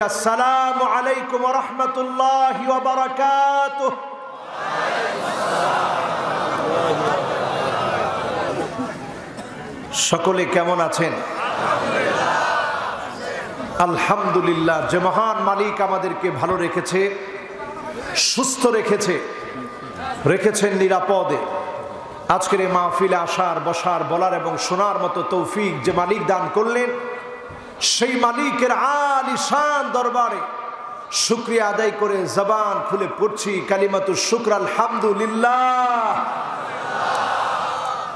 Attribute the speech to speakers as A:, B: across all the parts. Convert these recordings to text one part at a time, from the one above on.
A: আসসালামু আলাইকুম ওয়া রাহমাতুল্লাহি ওয়া বারাকাতুহু। সকলে কেমন আছেন? আলহামদুলিল্লাহ। যে মহান মালিক আমাদেরকে ভালো রেখেছে, সুস্থ রেখেছেন নিরাপদে। আজকের এই মাহফিলে আসার, বসার, বলার এবং শোনার মতো তৌফিক যে মালিক দান করলেন, সেই মালিকের আলিশান দরবারে শুকরিয়া আদায় করে জবান খুলে পড়ছি কালিমাতু শুকর আলহামদুলিল্লাহ।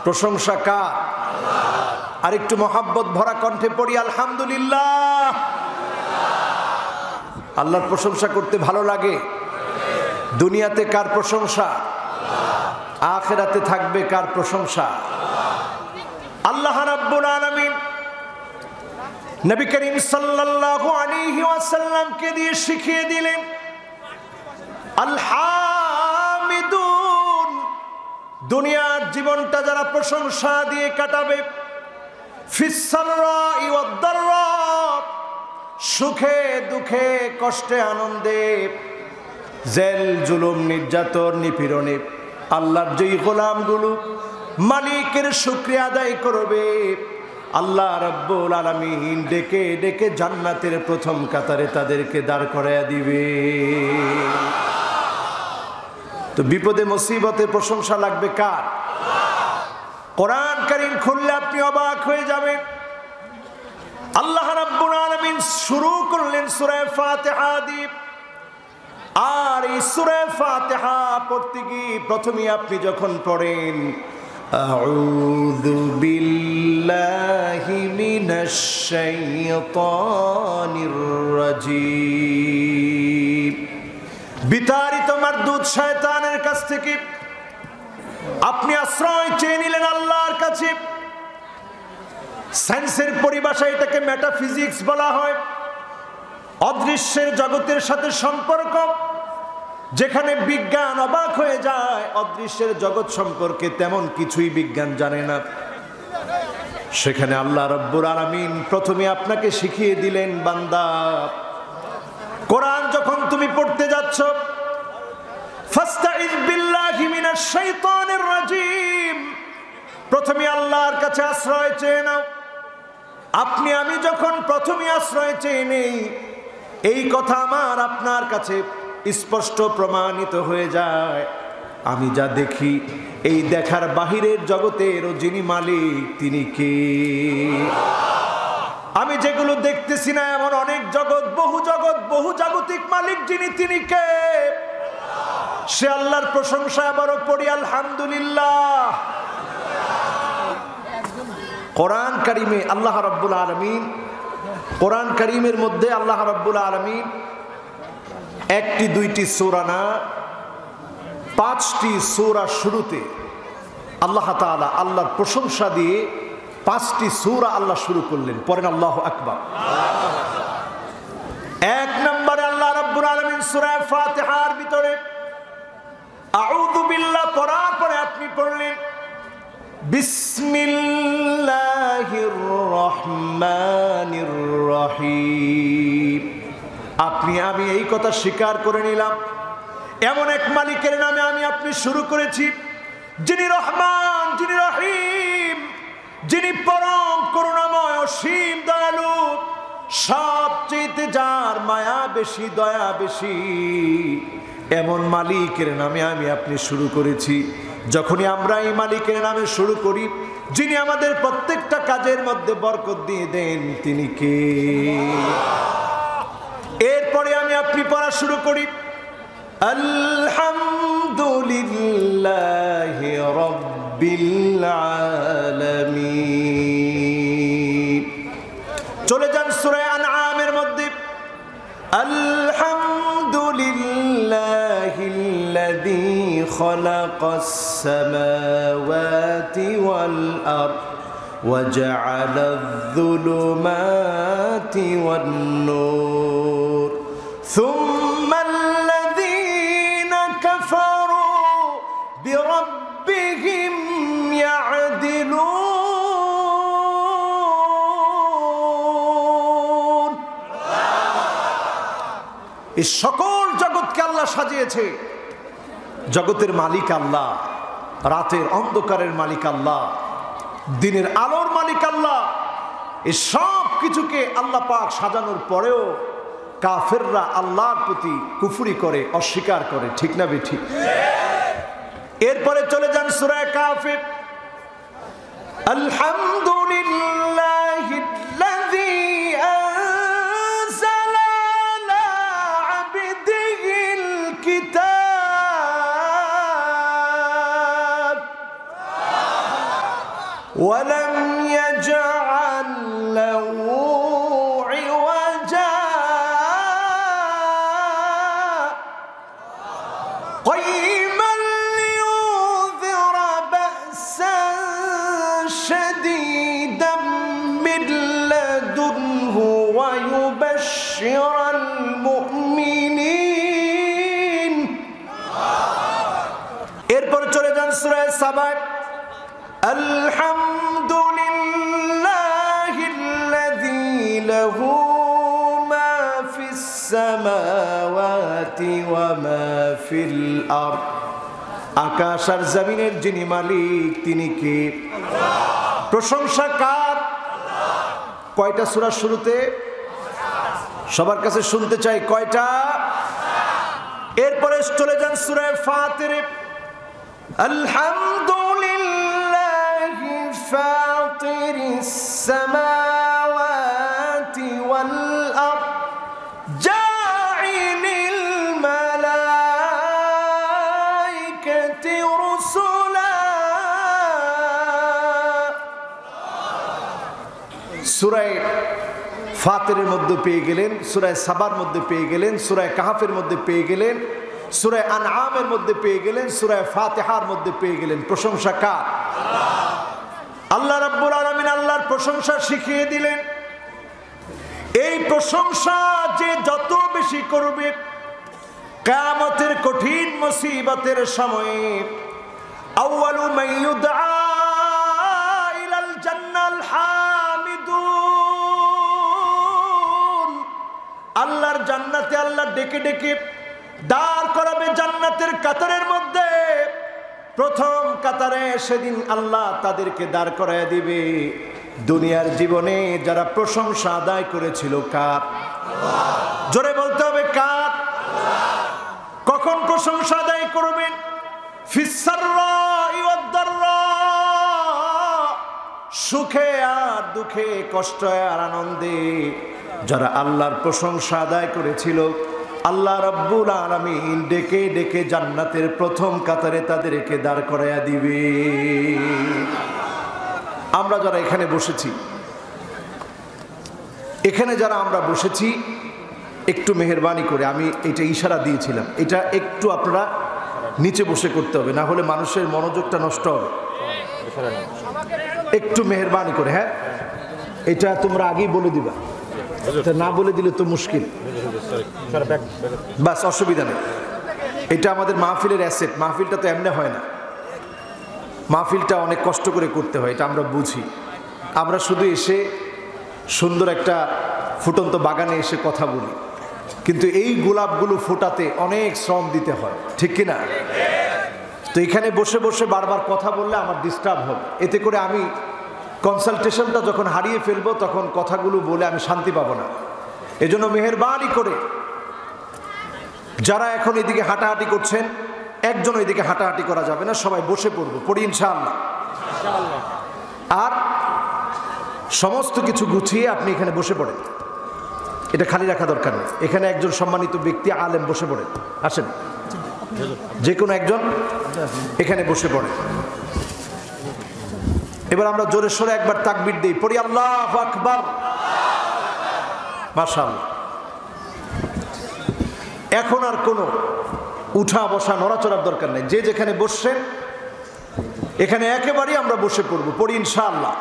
A: প্রশংসা কার? আর একটু মহাব্বত ভরা কণ্ঠে পড়ি আলহামদুলিল্লাহ। আল্লাহর প্রশংসা করতে ভালো লাগে। দুনিয়াতে কার প্রশংসা? আখিরাতে থাকবে কার প্রশংসা? আল্লাহ রাব্বুল আলামিন নবী করিম সাল্লাল্লাহু আলাইহি ওয়াসাল্লামকে দিয়ে শিখিয়ে দিলেন আল হামিদুন। দুনিয়ার জীবনটা যারা প্রশংসা দিয়ে কাটাবে, ফিস সাররাই ওয়াদ দাররা, সুখে দুঃখে কষ্টে আনন্দে, জেল জুলুম নির্যাতন নিপীড়নে আল্লাহর যেই গোলামগুলো মালিকের শুকরিয়া আদায় করবে, আল্লাহ রাব্বুল আলামিন ডেকে ডেকে জান্নাতের প্রথম কাতারে তাদেরকে দাঁড় করায়া দিবে। তো বিপদে মুসিবতে প্রশংসা লাগবে কার? কোরআন কারীম খুললে আপনি অবাক হয়ে যাবেন। আল্লাহ রাব্বুল আলামিন শুরু করলেন সূরা ফাতিহা দিয়ে। আর এই সূরা ফাতিহা পড়তে গিয়ে প্রথমে আপনি যখন পড়েন আউযু বিল্লাহি মিনাশ শাইতানির রাজীম, বিতাড়িত মারদুদ শয়তানের কাছ থেকে আপনি আশ্রয় চেয়ে নিলেন আল্লাহর কাছে। সায়েন্সের পরিভাষায় এটাকে মেটাফিজিক্স বলা হয়। অদৃশ্যের জগতের সাথে সম্পর্ক, যেখানে বিজ্ঞান অবাক হয়ে যায় অদৃশ্যের জগৎ সম্পর্কে তেমন কিছুই বিজ্ঞান জানে না। সেখানে আল্লাহ রাব্বুল আলামিন প্রথমে আপনাকে শিখিয়ে দিলেন, বান্দা কোরআন যখন তুমি পড়তে যাচ্ছ, ফাস্তাইয বিল্লাহি মিনাশ শাইতানির রাজীম, প্রথমে আল্লাহর কাছে আশ্রয় চেয়ে নাও। আপনি আমি যখন প্রথমে আশ্রয় চেয়ে নেই, এই কথা আমার আপনার কাছে স্পষ্ট প্রমাণিত হয়ে যায়। আমি যা দেখি, এই দেখার বাহিরের জগতের যিনি মালিক তিনি কে? আমি যেগুলো দেখতেছি না এমন অনেক জগৎ, বহু জাগতিক মালিক যিনি তিনি কে? সে আল্লাহর প্রশংসা আবারও পড়ি আলহামদুলিল্লাহ। কোরআন কারীমে আল্লাহ রাব্বুল আলামিন, কোরআন কারীমের মধ্যে আল্লাহ রাব্বুল আলামিন একটি দুইটি সূরা না, 5টি সূরা শুরুতে আল্লাহ তাআলা আল্লাহর প্রশংসা দিয়ে 5টি সূরা আল্লাহ শুরু করলেন। পড়েন আল্লাহু আকবার। এক নম্বরে আল্লাহ রাব্বুল আলামিন সূরা ফাতিহার ভিতরে আউযু বিল্লাহ পড়ার পরে আপনি পড়লেন বিসমিল্লাহির রহমানির রহিম। আপনি আমি এই কথা স্বীকার করে নিলাম, এমন এক মালিকের নামে আমি আপনি শুরু করেছি, যিনি রহমান, যিনি রহিম, যিনি পরম করুণাময়, অসীম দয়ালু, সবচেয়ে যার মায়া বেশি, দয়া বেশি, এমন মালিকের নামে আমি আপনি শুরু করেছি। যখনই আমরা এই মালিকের নামে শুরু করি, যিনি আমাদের প্রত্যেকটা কাজের মধ্যে বরকত দিয়ে দেন, তিনি কে? এরপরে আমি আপনি পড়া শুরু করি আলহামদুলিল্লাহি রাব্বিল আলামিন। চলে যান সূরা আনআমের মধ্যে আলহামদুলিল্লাহিল্লাযী খালাকাস সামাওয়াতি ওয়াল আরদ وجعل الظلمات والنور ثم الذين كفروا بربهم يعدلون। এই সকল জগৎকে আল্লাহ সাজিয়েছে। জগতের মালিক আল্লাহ, রাতের অন্ধকারের মালিক আল্লাহ, দিনের আলোর মালিক আল্লাহ। এই সব কিছুকে আল্লাহ পাক সাজানোর পরেও কাফেররা আল্লাহর প্রতি কুফরি করে, অস্বীকার করে। ঠিক না বেঠিক? এরপরে চলে যান সূরা কাফে। আলহামদুলিল্লাহিল্লাযী আনজালা আলা আবদিহিল কিতাব ওয়া লাম ইয়াজআল লাহু ইওয়াজা قيما لينذر بأسا شديدا من لدنه ويبشر المؤمنين এরপর চলে যান সূরা সাবা। আলহামদুলিল্লাহিল্লাযী লাহু মা ফিস সামাওয়াতি ওয়া মা ফিল আরদ। আকাশ আর জমিনের যিনি মালিক তিনি কে? প্রশংসা কার? কয়টা সূরা শুরুতে? সবার কাছে শুনতে চাই কয়টা? এরপরে চলে যান সূরা ফাতির। আলহামদুলিল্লাহি ফাতিরিস সামাওয়াতি ওয়াল আরদ জাইলিল মালাইকাতি রুসুলা। সূরা ফাতিরের মধ্যে পেয়ে গেলেন, সূরা সাবার মধ্যে পেয়ে গেলেন, সূরা কাহফের মধ্যে পেয়ে গেলেন, সূরা আনআমের মধ্যে পেয়ে গেলেন, সূরা ফাতিহার মধ্যে পেয়ে গেলেন। প্রশংসা কার? আল্লাহ রাব্বুল আলামিন আল্লাহর প্রশংসা শিখিয়ে দিলেন। এই প্রশংসা যে যত বেশি করবে, কিয়ামতের কঠিন মুসিবতের সময়ে আউয়ালু মান ইউদআ ইলাল জান্নাল হামিদুন। আল্লাহর জান্নাতে আল্লাহ ডেকে ডেকে দাঁড় করাবে জান্নাতের কাতারের মধ্যে। প্রথম কাতারে সেদিন আল্লাহ তাদেরকে দাঁড় করায় দিবে। দুনিয়ার জীবনে যারা প্রশংসা আদায় করেছিল কার? জোরে বলতে হবে কার? কখন প্রশংসা আদায় করবেন? ফিস সাররাই ওয়াদ দাররা, সুখে আর দুঃখে, কষ্টে আর আনন্দে যারা আল্লাহর প্রশংসা আদায় করেছিল আল্লাহ রাব্বুল আলামিন ডেকে ডেকে জান্নাতের প্রথম কাতারে তাদেরকে দাঁড় করায়া দিবে। আমরা যারা এখানে বসেছি, এখানে যারা আমরা বসেছি, একটু মেহেরবানি করে, আমি এটা ইশারা দিয়েছিলাম, এটা একটু আপনারা নিচে বসে করতে হবে, না হলে মানুষের মনোযোগটা নষ্ট হবে। একটু মেহেরবানি করে, হ্যাঁ, এটা তোমরা আগেই বলে দিবা, না বলে দিলে তো মুশকিল। বাস, অসুবিধা নেই। এটা আমাদের মাহফিলের অ্যাসেট। মাহফিলটা তো এমনি হয় না, মাহফিলটা অনেক কষ্ট করে করতে হয়, এটা আমরা বুঝি। আমরা শুধু এসে সুন্দর একটা ফুটন্ত বাগানে এসে কথা বলি, কিন্তু এই গোলাপগুলো ফোটাতে অনেক শ্রম দিতে হয়, ঠিক কিনা? তো এখানে বসে বসে বারবার কথা বললে আমার ডিস্টার্ব হবে, এতে করে আমি কনসালটেশনটা যখন হারিয়ে ফেলবো তখন কথাগুলো বলে আমি শান্তি পাবো না। এজন্য মেহেরবানি করে যারা এখন এদিকে হাঁটাহাঁটি করছেন, একজন ওইদিকে হাঁটাহাঁটি করা যাবে না, সবাই বসে পড়বো, পড়ি ইনশাআল্লাহ। আর সমস্ত কিছু গুছিয়ে আপনি এখানে বসে পড়েন, এটা খালি রাখা দরকার নেই। এখানে একজন সম্মানিত ব্যক্তি আলেম বসে পড়েন, আসেন, যে কোনো একজন এখানে বসে পড়ে। এবার আমরা জোরে সোরে একবার তাকবীর দেই, পড়ি আল্লাহু আকবার। মাশাআল্লাহ। এখন আর কোনো উঠা বসা নড়াচড়ার দরকার নেই, যে যেখানে বসছেন এখানে একেবারেই আমরা বসে পড়ব, পড়ি ইনশাআল্লাহ।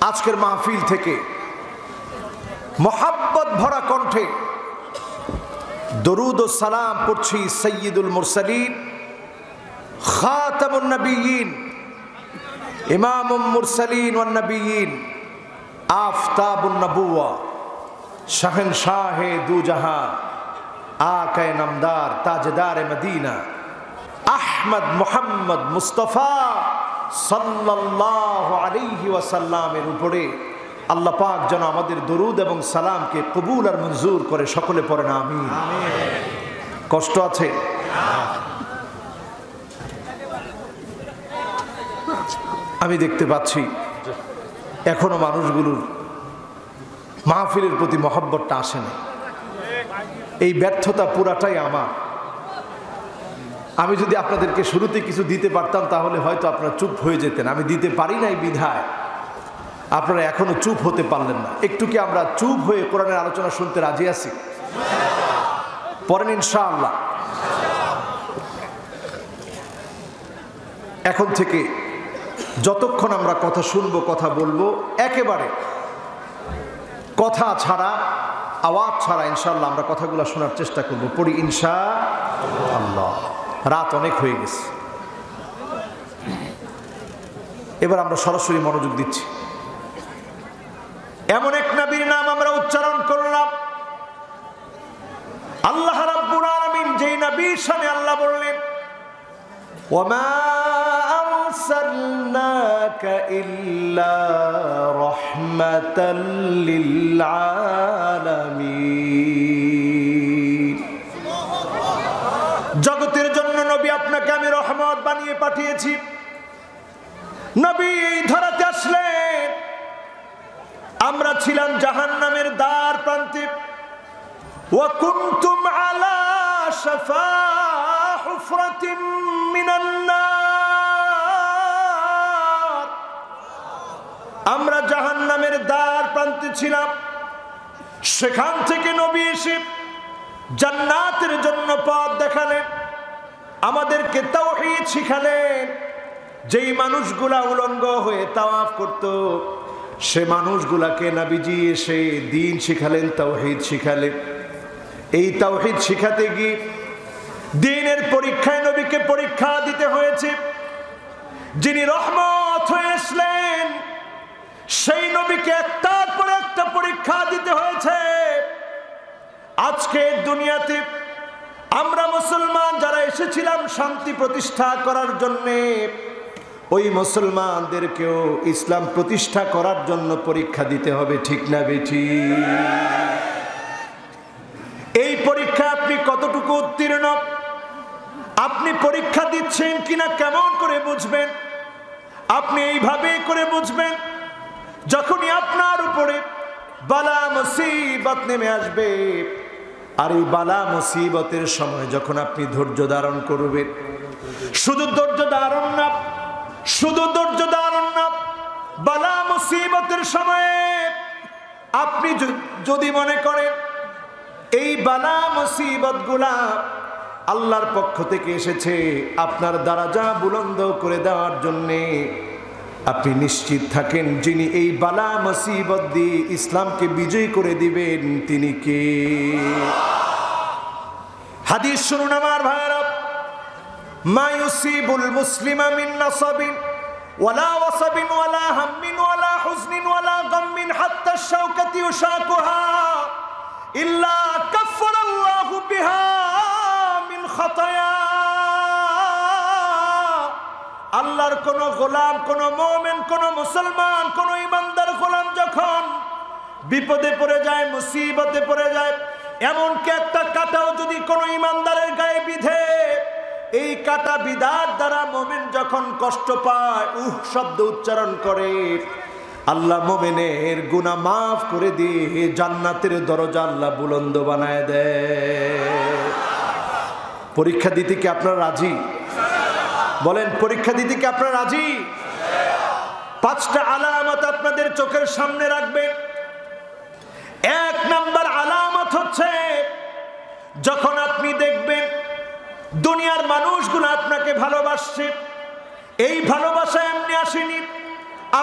A: আজকের মাহফিল থেকে মোহাব্বত ভরা কণ্ঠে দরুদ ও সালাম পড়ছি সাইয়্যিদুল মুরসালিন, খাতামুন নবিয়্যিন, ইমামুল মুরসালিন ওয়ান নবিয়্যিন, আফতাবুন নবুওয়া, शहनशाहे दू जहां आके नमदार ताजदार मदीना अहमद मोहम्मद मुस्तफा सल्लल्लाहु अलैहि वसल्लामेर उपरे আল্লাহ পাক যেন আমাদের দরুদ এবং সালামকে কবুল আর মঞ্জুর করে। সকলে পড়েন আমিন। কষ্ট আছে? আমি দেখতে পাচ্ছি এখনো মানুষগুলোর মাহফিলের প্রতি মহব্বতটা আসে না। এই ব্যর্থতা পুরাটাই আমার। আমি যদি আপনাদেরকে শুরুতে কিছু দিতে পারতাম তাহলে হয়তো আপনারা চুপ হয়ে যেতেন। আমি দিতে পারি নাই বিধায় আপনারা এখনো চুপ হতে পারলেন না। একটু কি আমরা চুপ হয়ে কোরআনের আলোচনা শুনতে রাজি আছি? পড়েন ইনশাআল্লাহ। এখন থেকে যতক্ষণ আমরা কথা শুনবো, কথা বলবো, একেবারে কথা ছাড়া, আওয়াজ ছাড়া ইনশাআল্লাহ আমরা কথাগুলো শোনার চেষ্টা করব। পড়ি ইনশাআল্লাহ। রাত অনেক হয়ে গেছে, এবার আমরা সরাসরি মনোযোগ দিচ্ছি। এমন এক নবীর নাম আমরা উচ্চারণ করলাম, আল্লাহ রাব্বুল আলামিন যেই নবীর শানে আল্লাহ বললেন ওয়ামা আরসালনাকা ইল্লা রাহমাতাল লিল আলামিন। জগতের জন্য নবী আপনাকে আমি রহমত বানিয়ে পাঠিয়েছি। নবী এই ধরাতে আসলেন, আমরা ছিলাম জাহান্নামের দ্বার প্রান্তে। ওয়া কুনতুম আলা শাফা হুফরাতিন মিনান নার, আমরা জাহান্নামের দ্বার প্রান্তে ছিলাম। সেখান থেকে নবী এসে জান্নাতের জন্য পথ দেখালেন, আমাদেরকে তাওহীদ শিখালেন। যেই মানুষগুলা উলঙ্গ হয়ে তাওয়াফ করত, সে মানুষগুলাকে নবীজি এসে দ্বীন শিখালেন, তাওহীদ শিখালেন। এই তাওহীদ শিখাতে গিয়ে দ্বীনের পরীক্ষায় নবীকে পরীক্ষা দিতে হয়েছে। যিনি রহমত হয়ে আসলেন সেই নবীকে একটার পর একটা পরীক্ষা দিতে হয়েছে। আজকে দুনিয়াতে আমরা মুসলমান যারা এসেছিলাম শান্তি প্রতিষ্ঠা করার জন্যে, ওই মুসলমানদেরকেও ইসলাম প্রতিষ্ঠা করার জন্য পরীক্ষা দিতে হবে, ঠিক না বেঠি? এই পরীক্ষা আপনি কতটুকু উত্তীর্ণ, আপনি পরীক্ষা দিচ্ছেন কিনা কেমন করে বুঝবেন? আপনি এইভাবে করে বুঝবেন, যখনই আপনার উপরে বালা মুসিবত নেমে আসবে, আর এই বালা মুসিবতের সময় যখন আপনি ধৈর্য ধারণ করবেন, শুধু ধৈর্য ধারণ না, শুধু ধৈর্য ধারণ না, বালা মুসিবতের সময়ে আপনি যদি মনে করেন এই বালা মুসিবত গুলা আল্লাহর পক্ষ থেকে এসেছে আপনার দরজা বুলন্দ করে দেওয়ার জন্যে, আপনি নিশ্চিত থাকেন যিনি এই বালা মুসিবত দিয়ে ইসলামকে বিজয় করে দিবেন তিনি কে? হাদিস শুনুন আমার ভাইরা, মা ইউসিবুল মুসলিমা মিন নাসাবিন ওয়ালা ওয়াসাবিন ওয়ালা হাম্মিন ওয়ালা হুজনিন ওয়ালা গাম্মিন হাত্তা শাওকাতি ইউশাকুহা ইল্লা কাফফারাল্লাহু বিহা মিন খাতায়া। আল্লাহর কোন গোলাম, কোন মুমিন, কোন মুসলমান, কোন ইমানদার গোলাম যখন বিপদে পড়ে যায়, মুসিবতে পড়ে যায়, এমনকি একটা কাঁটাও যদি কোন ইমানদারের গায়ে বিধে, এই কাঁটা বিধার দ্বারা মুমিন যখন কষ্ট পায়, শব্দ উচ্চারণ করে, আল্লাহ মুমিনের গুনাহ মাফ করে দিয়ে জান্নাতের দরজা আল্লাহ বুলন্দ বানায় দেয়। পরীক্ষা দিতে কি আপনারা রাজি? বলেন, পরীক্ষা দিতে কি আপনারা রাজি? পাঁচটা আলামত আপনাদের চোখের সামনে রাখবেন। এক নাম্বার আলামত হচ্ছে, যখন আপনি দেখবেন দুনিয়ার মানুষগুলো আপনাকে ভালোবাসছে, এই ভালোবাসা এমনি আসেনি।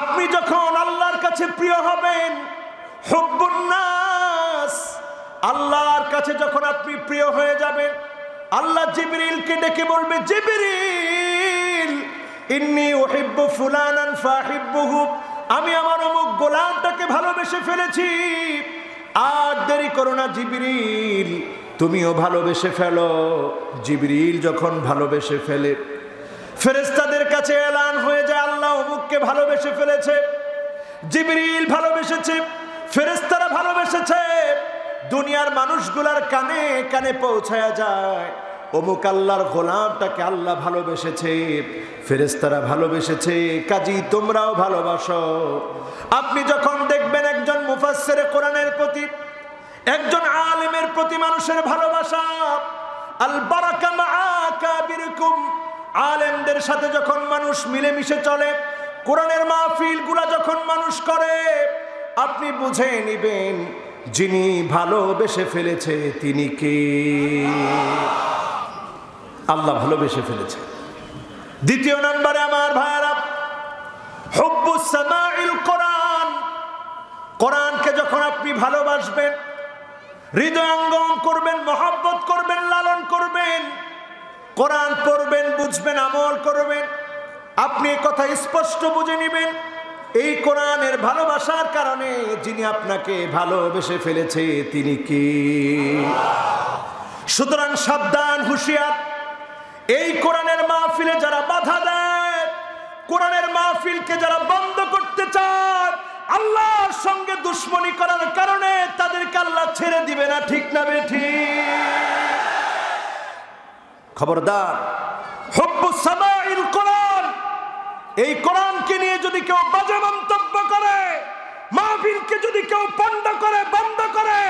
A: আপনি যখন আল্লাহর কাছে প্রিয় হবেন, হুব্বুন নাস, আল্লাহর কাছে যখন আপনি প্রিয় হয়ে যাবেন, আল্লাহ জিবরিলকে ডেকে বলবে, জিবরিল ইন্নী উহিব্বু ফুলানান ফাহিব্বুহু, আমি আমার অমুক গোলামটাকে ভালোবেসে ফেলেছি, আর দেরি করো না জিবরিল, তুমিও ভালোবেসে ফেলো। জিবরিল যখন ভালোবেসে ফেলে, ফেরেশতাদের কাছে এলান হয়ে যায় আল্লাহ অমুককে ভালোবেসে ফেলেছে। জিবরিল ভালোবেসেছে, ফেরেশতারা ভালোবেসেছে, দুনিয়ার মানুষগুলার কানে কানে পৌঁছায়া যায় অমুক আল্লাহর গোলামটাকে আল্লাহ ভালোবেসেছে, ফেরেশতারা ভালোবেসেছে, কাজী তোমরাও ভালোবাসো। আপনি যখন দেখবেন একজন মুফাসসিরে কোরআনের প্রতি, একজন আলেমের প্রতি মানুষের ভালোবাসা, আল বারাকা মা আকাবিরকুম, আলেমদের সাথে যখন মানুষ মিলেমিশে চলে, কোরআনের মাহফিলগুলা যখন মানুষ করে, আপনি বুঝে নিবেন যিনি ভালোবেসে ফেলেছে তিনি কে। আল্লাহ ভালোবেসে ফেলেছে। দ্বিতীয় নম্বরে আমার ভাইরা, হুব্বুস সামাইল কোরআন। কোরআনকে যখন আপনি ভালোবাসবেন, হৃদয়ঙ্গম করবেন, মহব্বত করবেন, লালন করবেন, কোরআন পড়বেন, বুঝবেন, আমল করবেন, আপনি এই কথা স্পষ্ট বুঝে নেবেন এই কোরআনের ভালোবাসার কারণে যিনি আপনাকে ভালোবেসে ফেলেছে তিনি কে। সুতরাং সাবধান, হুঁশিয়ার, এই কোরআনের মাহফিলে যারা বাধা দেয়, কোরআনের মাহফিলকে যারা বন্ধ করতে চায়, আল্লাহর সঙ্গে দুশ্মনী করার কারণে তাদেরকে আল্লাহ ছেড়ে দিবে না। ঠিক না বেঠিক? খবরদার, হুব্বুস সামাইল কোরআন, এই কোরআনকে নিয়ে যদি কেউ বাজে মন্তব্য করে, মাহফিলকে যদি কেউ পণ্ড করে, বন্ধ করে,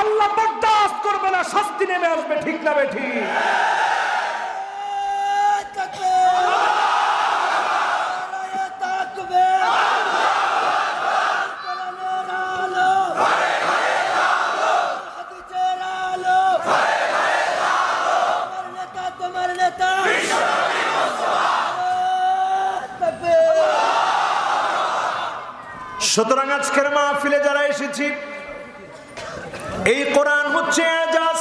A: আল্লাহ বরদাস্ত করবে না, শাস্তি নেমে আসবে। ঠিক না বেঠিক? সুতরাং আজকের মাহফিলে যারা এসেছি, এই কোরআন হচ্ছে এজাজ,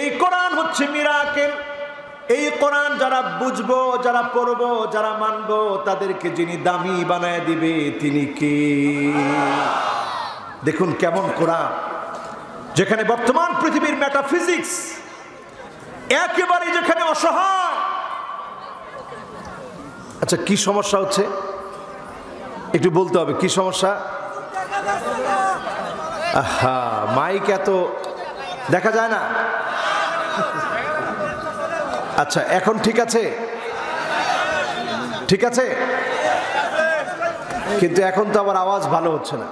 A: এই কোরআন হচ্ছে মিরাকেল। এই কোরআন যারা বুঝবো, যারা পড়বো, যারা মানবো, তাদেরকে যিনি দামি বানায় দিবে তিনি কে। দেখুন কেমন কোরআন, যেখানে বর্তমান পৃথিবীর মেটাফিজিক্স একেবারে যেখানে অসহায়। আচ্ছা, কি সমস্যা হচ্ছে একটু বলতে হবে, কি সমস্যা? আহা, মাইক এত দেখা যায় না। আচ্ছা, এখন ঠিক আছে? ঠিক আছে, কিন্তু এখন তো আবার আওয়াজ ভালো হচ্ছে না।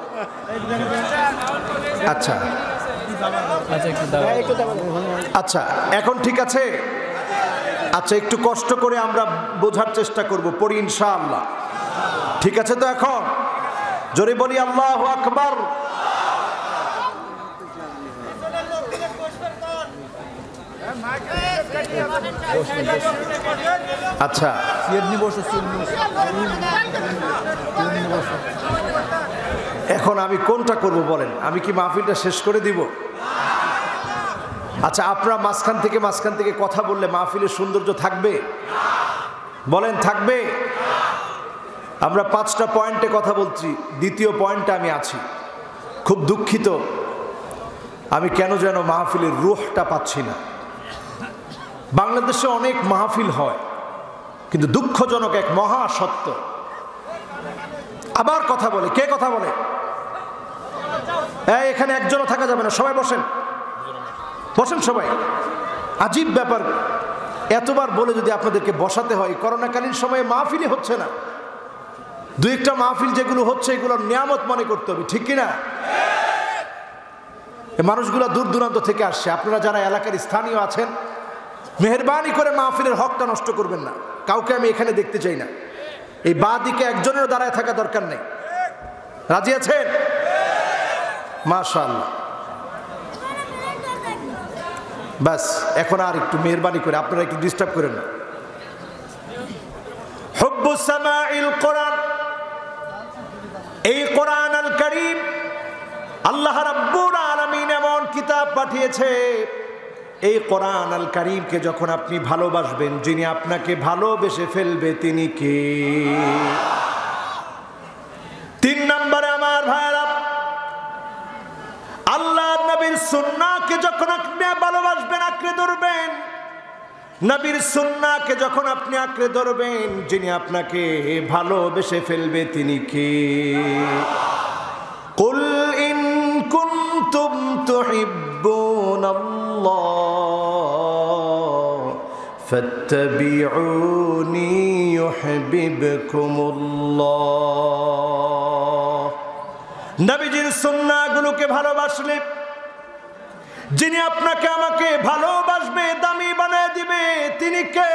A: আচ্ছা আচ্ছা, এখন ঠিক আছে? আচ্ছা, একটু কষ্ট করে আমরা বোঝার চেষ্টা করব, পড়ি ইনশাআল্লাহ। ঠিক আছে তো? এখন জোরে বলি আল্লাহু আকবার। আচ্ছা, এখন আমি কোনটা করব বলেন? আমি কি মাহফিলটা শেষ করে দিব? আচ্ছা, আপনারা মাঝখান থেকে কথা বললে মাহফিলের সৌন্দর্য থাকবে? বলেন, থাকবে? আমরা 5টা পয়েন্টে কথা বলছি, দ্বিতীয় পয়েন্টে আমি আছি। খুব দুঃখিত, আমি কেন যেন মাহফিলের রূহটা পাচ্ছি না। বাংলাদেশে অনেক মাহফিল হয়, কিন্তু দুঃখজনক এক মহা সত্য, আবার কথা বলে। কে কথা বলে? এখানে একজনও থাকা যাবে না, সবাই বসেন, বসেন সবাই। আজীব ব্যাপার, এতবার বলে যদি আপনাদেরকে বসাতে হয়। করোনাকালীন সময়ে মাহফিলই হচ্ছে না, দু একটা মাহফিল যেগুলো হচ্ছে এগুলোর নিয়ামত মনে করতে হবে। ঠিক কিনা? এই মানুষগুলো দূর দূরান্ত থেকে আসছে। আপনারা যারা এলাকার স্থানীয় আছেন, মেহেরবানি করে মাহফিলের হকটা নষ্ট করবেন না। কাউকে আমি এখানে দেখতে চাই না। এই বাঁ দিকে একজনের দাঁড়ায় থাকা দরকার নেই। রাজি আছেন? মাশাআল্লাহ। বাস, এখন আর একটু মেহেরবানি করে আপনারা একটু ডিস্টার্ব করেন না। হুব্বুস সামাইল কোরআন, এই কোরআন আল কারীম, আল্লাহ রাব্বুল আলামিন এমন কিতাব পাঠিয়েছে, এই কোরআন আল কারীমকে যখন আপনি ভালোবাসবেন, যিনি আপনাকে ভালোবেসে ফেলবে তিনি কে? 3 নম্বরে আমার ভাইরা, যখন আপনি ভালোবাসবেন, আঁকড়ে ধরবেন, নবীর সুন্নাহকে যখন আপনি আঁকড়ে ধরবেন, যিনি আপনাকে ভালোবেসে ফেলবে তিনি কে? কুল ইন কুনতুম তুহিব্বুনাল্লাহ ফাত্তাবিউনি ইউহিব্বুকুমুল্লাহ। নবীজির সুন্নাহগুলোকে ভালোবাসলে যিনি আপনাকে আমাকে ভালোবাসবে, দামি বানায় দিবে, তিনি কে?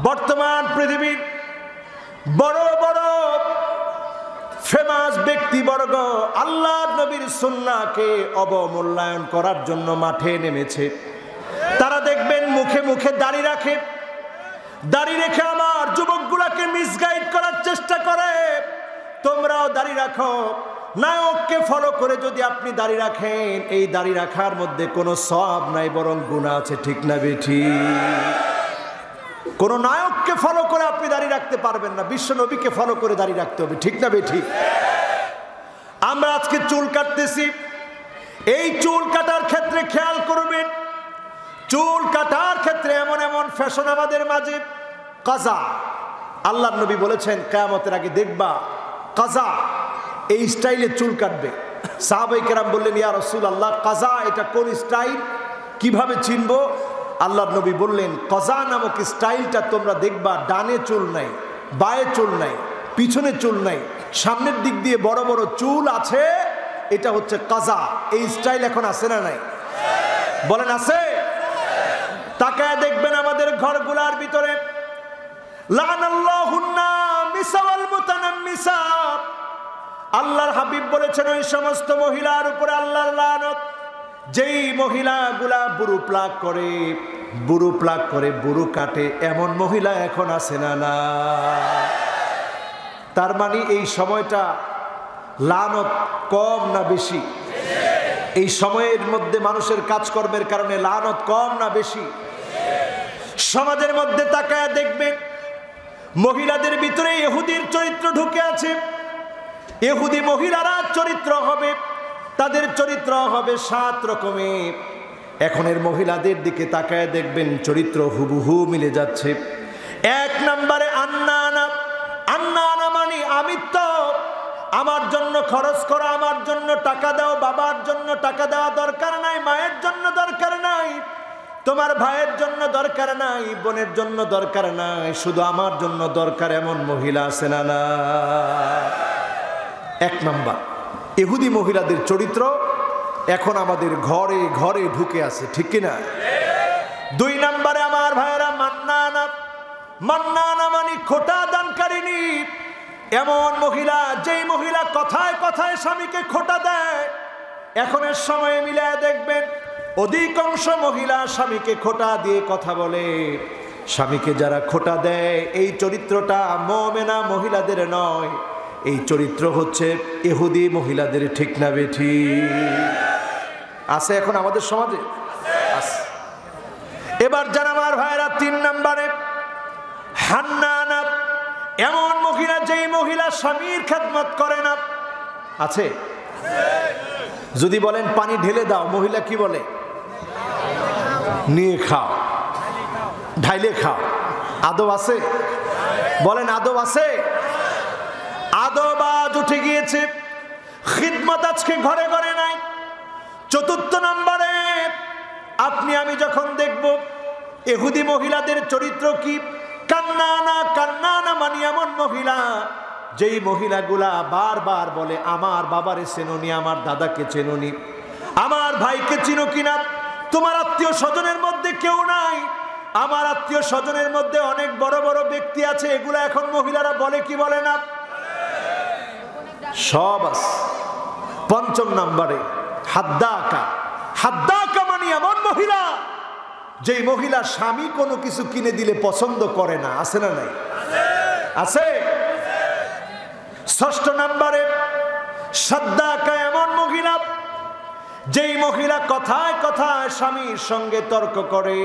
A: বর্তমান পৃথিবীর বড় বড় ফেমাস ব্যক্তিবর্গ আল্লাহর নবীর সুন্নাহকে অবমূল্যায়ন করার জন্য মাঠে নেমেছে। তারা দেখবেন মুখে মুখে দাড়ি রাখে, দাড়ি রেখে আমার যুবকগুলোকে মিসগাইড করার চেষ্টা করে। তোমরাও দাড়ি রাখো, নায়ককে ফলো করে যদি আপনি দাড়ি রাখেন, এই দাড়ি রাখার মধ্যে কোনো সওয়াব নাই, বরং গুনাহ আছে। ঠিক না বেঠি? কোন নায়ককে ফলো করে আপনি দাড়ি রাখতে পারবেন না, বিশ্ব নবীকে ফলো করে দাড়ি রাখতে হবে। ঠিক না বেঠি? আমরা আজকে চুল কাটতেছি, এই চুল কাটার ক্ষেত্রে খেয়াল করবেন, চুল কাটার ক্ষেত্রে এমন এমন ফ্যাশন আমাদের মাঝে। কাজা, আল্লাহর নবী বলেছেন কিয়ামতের আগে দেখবা কাজা এই স্টাইলে চুল কাটবে। সাহাবায়ে কেরাম বললেন, ইয়া রাসূলুল্লাহ, কাজা এটা কোন স্টাইল, কিভাবে চিনবো? আল্লাহর নবী বললেন, কাজা নামক স্টাইলটা তোমরা দেখবা, ডানে চুল নাই, বায়ে চুল নাই, পিছনে চুল নাই, সামনের দিক দিয়ে বড় বড় চুল আছে, এটা হচ্ছে কাজা। এই স্টাইল এখন আছে না নাই? বলেন আছে? তাকায় দেখবেন আমাদের ঘরগুলার ভিতরে লানাল্লাহুন্না মিসাওয়াল মুতানাম্মিসা, আল্লাহর হাবিব বলেছেন ওই সমস্ত মহিলার উপরে আল্লাহর লানত যেই মহিলাগুলা বুড়ো প্লাগ করে, বুড়ো প্লাগ করে, বুড়ো কাটে, এমন মহিলা এখন আছে না? না। তার মানে এই সময়টা লানত কম না বেশি? এই সময়ের মধ্যে মানুষের কাজকর্মের কারণে লানত কম না বেশি? সমাজের মধ্যে তাকায় দেখবেন মহিলাদের ভিতরে ইহুদির চরিত্র ঢুকে আছে। ইহুদি মহিলারা চরিত্র হবে, তাদের চরিত্র হবে 7 রকমের। এখনের মহিলাদের দিকে তাকায় দেখবেন চরিত্র হুবহু মিলে যাচ্ছে। 1 নম্বরে আন্নানা, আন্নানা মানে আমিত্ব, আমার জন্য খরচ করো, আমার জন্য টাকা দাও, বাবার জন্য টাকা দেওয়া দরকার নাই, মায়ের জন্য দরকার নাই, তোমার ভাইয়ের জন্য দরকার নাই, বোনের জন্য দরকার নাই, শুধু আমার জন্য দরকার, এমন মহিলা আছে না? না। 1 নম্বর ইহুদি মহিলাদের চরিত্র এখন আমাদের ঘরে ঘরে ঢুকে আছে। ঠিক কিনা? 2 নম্বরে আমার ভাইয়েরা মান্নানা, মান্নানা মানে খোটা দানকারিনী, এমন মহিলা যেই মহিলা কথায় কথায় স্বামীকে খোটা দেয়। এখনের সময়ে মিলায় দেখবেন অধিকাংশ মহিলা স্বামীকে খোটা দিয়ে কথা বলে। স্বামীকে যারা খোটা দেয় এই চরিত্রটা মুমিনা মহিলাদের নয়, এই চরিত্র হচ্ছে ইহুদি মহিলাদের। ঠিক না বেঠি? আছে এখন আমাদের সমাজে আছে। এবার যারা আমার ভাইরা 3 নম্বরে হান্নানা, এমন মহিলা যেই মহিলা স্বামীর খেদমত করে না। আছে? যদি বলেন পানি ঢেলে দাও, মহিলা কি বলে? নিয়ে খাও, ঢাইলে খাও। আদব আছে? বলেন আদব আছে? আদব আজ উঠে গিয়েছে, খিদমত আজকে ঘরে ঘরে নাই। 4 নম্বরে আপনি আমি যখন দেখব ইহুদি মহিলাদের চরিত্র কি, কান্নানা, কান্নানা মানে এমন মহিলা যেই মহিলাগুলা বারবার বলে আমার বাবারে চেনোনি, আমার দাদাকে চেনোনি, আমার ভাইকে চিনো কিনা, তোমার আত্মীয় স্বজনের মধ্যে কেউ নাই, আমার আত্মীয় স্বজনের মধ্যে অনেক বড় বড় ব্যক্তি আছে, এগুলা এখন মহিলারা বলে কি বলে না? সব আছে। 5 নম্বরে হাদ্দাকা, হাদ্দাকা মানে এমন মহিলা যেই মহিলা স্বামী কোনো কিছু কিনে দিলে পছন্দ করে না। আছে না নাই? আছে। 6 নম্বরে সাদ্দাকা, এমন মহিলা যেই মহিলা কথায় কথায় স্বামীর সঙ্গে তর্ক করে,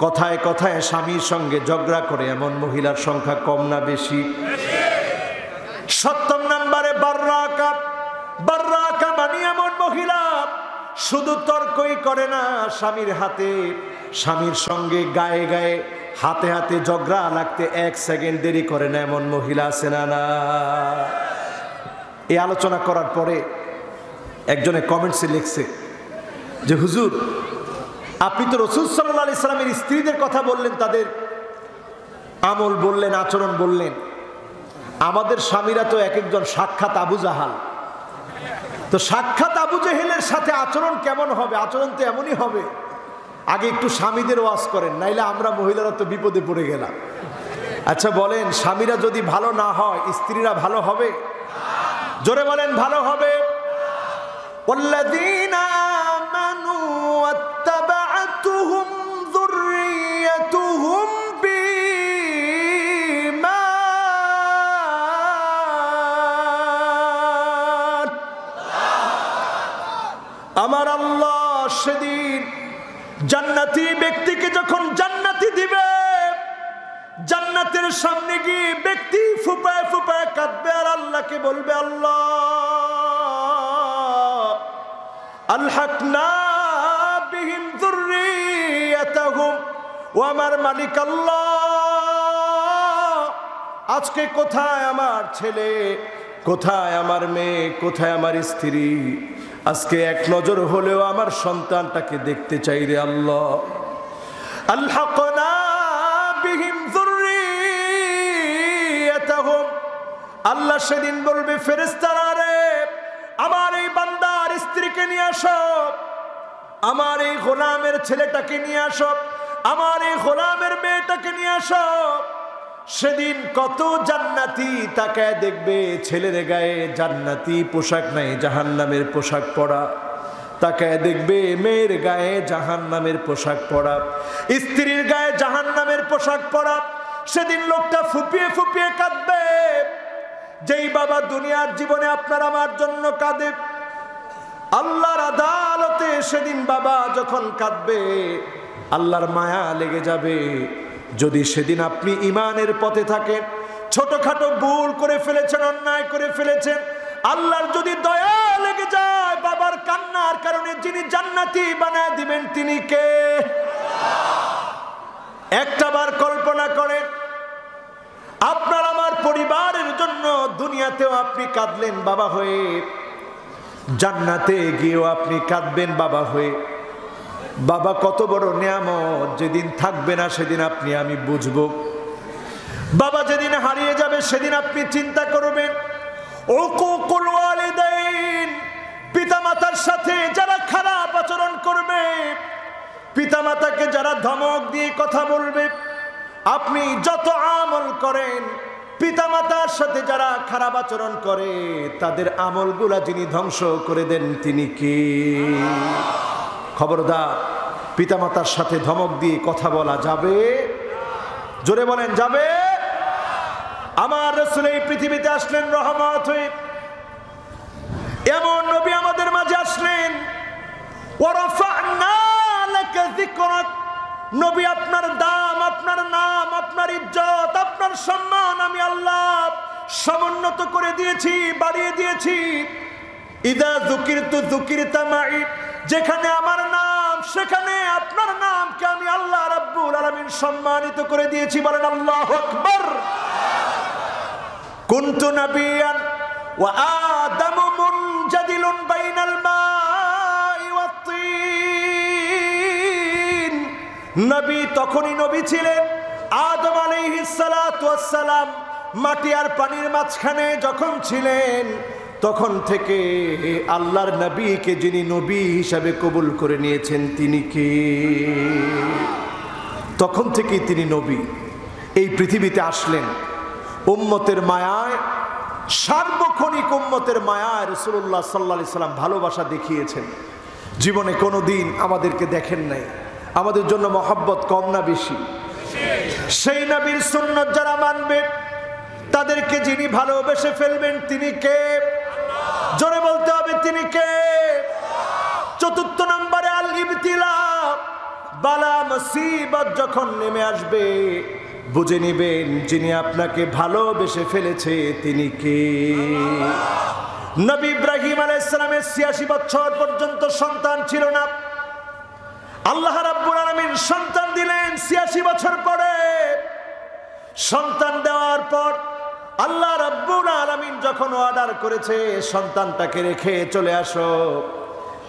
A: কথায় কথায় স্বামীর সঙ্গে ঝগড়া করে, এমন মহিলার সংখ্যা কম না বেশি? 7 নম্বরে বাররাকা, বাররাকা মানে এমন মহিলা শুধু তর্কই করে না, স্বামীর হাতে, স্বামীর সঙ্গে গায়ে গায়ে হাতে হাতে ঝগড়া লাগতে 1 সেকেন্ড দেরি করে না, এমন মহিলা আছে না? না। এই আলোচনা করার পরে একজনে কমেন্টসে লিখছে যে হুজুর, আপনি তো রাসূল সাল্লাল্লাহু আলাইহি সাল্লামের স্ত্রীদের কথা বললেন, তাদের আমল বললেন, আচরণ বললেন। আমাদের স্বামীরা তো এক একজন সাক্ষাৎ আবু জাহাল। তো সাক্ষাৎ আবু জেহেলের সাথে আচরণ কেমন হবে? আচরণ তো এমনই হবে। আগে একটু স্বামীদের ওয়াজ করেন, নাইলে আমরা মহিলারা তো বিপদে পড়ে গেলাম। আচ্ছা বলেন, স্বামীরা যদি ভালো না হয় স্ত্রীরা ভালো হবে? জোরে বলেন, ভালো হবে? والذين آمنوا واتبعتهم ذريتهم بإيمان আমার আল্লাহ সেদিন জান্নাতি ব্যক্তিকে যখন জান্নাতি দিবে, জান্নাতের সামনে গিয়ে ব্যক্তি ফুপায় ফুপায় কাঁদবে আর আল্লাহকে বলবে, আল্লাহ আলহাকনা বিহিম যুররিয়াতাহুম, ও আমার মালিক আল্লাহ, আজকে কোথায় আমার ছেলে, কোথায় আমার মেয়ে, কোথায় আমার স্ত্রী? আজকে এক নজর হলেও আমার সন্তানটাকে দেখতে চাই রে আল্লাহ। আলহাকনা বিহিম যুররিয়াতাহুম, আল্লাহ সেদিন বলবে, ফেরেশতারা রে, আমার এই বান্দার স্ত্রীকে নিয়ে আসো, আমার এই গোলামের ছেলেটাকে নিয়ে আসো, আমার এই গোলামের মেয়েটাকে নিয়ে আসো। সেদিন কত জান্নাতি তাকায় দেখবে, ছেলের গায়ে জান্নাতি পোশাক নাই, জাহান্নামের পোশাক পরা। তাকায় দেখবে মেয়ের গায়ে জাহান্নামের পোশাক পরা, স্ত্রীর গায়ে জাহান্নামের পোশাক পরা। সেদিন লোকটা ফুপিয়ে ফুপিয়ে কাঁদবে। যেই বাবা দুনিয়ার জীবনে আপনার আমার জন্য কাঁদে, আল্লাহর আদালতে সেদিন বাবা যখন কাঁদবে, আল্লাহর মায়া লেগে যাবে। যদি সেদিন আপনি ঈমানের পথে থাকেন, ছোটখাটো ভুল করে ফেলেছেন, অন্যায় করে ফেলেছেন, আল্লাহর যদি দয়া লেগে যায়, বাবার কান্নার কারণে যিনি জান্নাতি বানায় দিবেন তিনি কে? একটাবার কল্পনা করেন, আপনার আমার পরিবারের জন্য দুনিয়াতেও আপনি কাঁদলেন বাবা হয়ে, জান্নাতে গিয়েও আপনি কাঁদবেন বাবা হয়ে। বাবা কত বড় নিয়ামত, যেদিন থাকবে না সেদিন আপনি আমি বুঝবো। বাবা যেদিন হারিয়ে যাবে সেদিন আপনি চিন্তা করবেন। উকুকুল ওয়ালিদাইন, পিতামাতার সাথে যারা খারাপ আচরণ করবে, পিতামাতাকে যারা ধমক দিয়ে কথা বলবে, আপনি যত আমল করেন, পিতামাতার সাথে যারা খারাপ আচরণ করে তাদের আমলগুলা যিনি ধ্বংস করে দেন তিনি কে? খবরদার, পিতামাতার সাথে ধমক দিয়ে কথা বলা যাবে? জোরে বলেন, যাবে? আমার রাসূল এই পৃথিবীতে আসলেন রহমত হয়ে। এমন নবী আমাদের মাঝে আসলেন, ওয়ারাফা'না লাকা যিকরাক, নবী আপনার দাম, আপনার নাম, আপনার ইজ্জত, আপনার সম্মান আমি আল্লাহ সমুন্নত করে দিয়েছি, বাড়িয়ে দিয়েছি। ইদা যুকিরতু যুকিরতা মাই, যেখানে আমার নাম সেখানে আপনার নামকে আমি আল্লাহ রাব্বুল আলামিন সম্মানিত করে দিয়েছি। বলেন আল্লাহু আকবার। কুনতু নাবিয়ান ওয়া আদামু মুনজাদিলুন বাইনাল মাই ওয়াত তিন, নবী তখনই নবী ছিলেন, আদম আলাইহিস সালাতু ওয়াস সালাম মাটি আর পানির মাঝখানে যখন ছিলেন, তখন থেকে আল্লাহর নবীকে যিনি নবী হিসাবে কবুল করে নিয়েছেন তিনি কে? তখন থেকেই তিনি নবী। এই পৃথিবীতে আসলেন উম্মতের মায়ায়, সার্বক্ষণিক উম্মতের মায়ায় রাসূলুল্লাহ সাল্লাল্লাহু আলাইহি সাল্লাম ভালোবাসা দেখিয়েছেন। জীবনে কোনো দিন আমাদেরকে দেখেন নাই। আমাদের জন্য মহব্বত কম না বেশি? সেই নবীর সুন্নাত যারা মানবে তাদেরকে যিনি ভালোবেসে ফেলবেন তিনি কে? জোরে বলতে হবে, তিনি কে? চতুর্থ নম্বরে আল ইবতিলা, বালা মুসিবত যখন নেমে আসবে বুঝে নেবেন যিনি আপনাকে ভালোবেসে ফেলেছে তিনি কে? নবী ইব্রাহিম আলাইহিস সালামের 86 বছর পর্যন্ত সন্তান ছিল না। আল্লাহ রাব্বুল আলামিন সন্তান দিলেন 86 বছর পরে। সন্তান দেওয়ার পর আল্লাহ রাব্বুল আলামিন যখন অর্ডার করেছে সন্তানটাকে রেখে চলে আসো,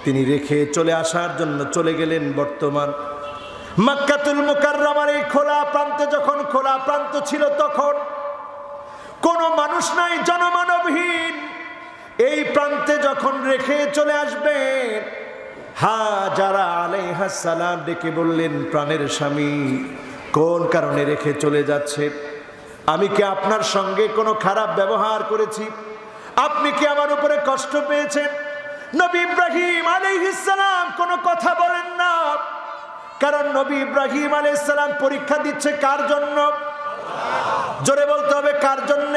A: তিনি রেখে চলে আসার জন্য চলে গেলেন বর্তমান মক্কাতুল মুকাররমার এই খোলা প্রান্তে। যখন খোলা প্রান্ত ছিল তখন কোনো মানুষ নাই, জনমানবহীন। এই প্রান্তে যখন রেখে চলে আসবেন, হাজারা আলাইহাস সালাম ডেকে বললেন, প্রাণের স্বামী, কোন কারণে রেখে চলে যাচ্ছে? আমি কি আপনার সঙ্গে কোনো খারাপ ব্যবহার করেছি? আপনি কি আমার উপরে কষ্ট পেয়েছেন? নবী ইব্রাহিম আলাইহিস সালাম কোনো কথা বলেন না, কারণ নবী ইব্রাহিম আলাইহিস সালাম পরীক্ষা দিচ্ছে কার জন্য? জোরে বলতে হবে, কার জন্য?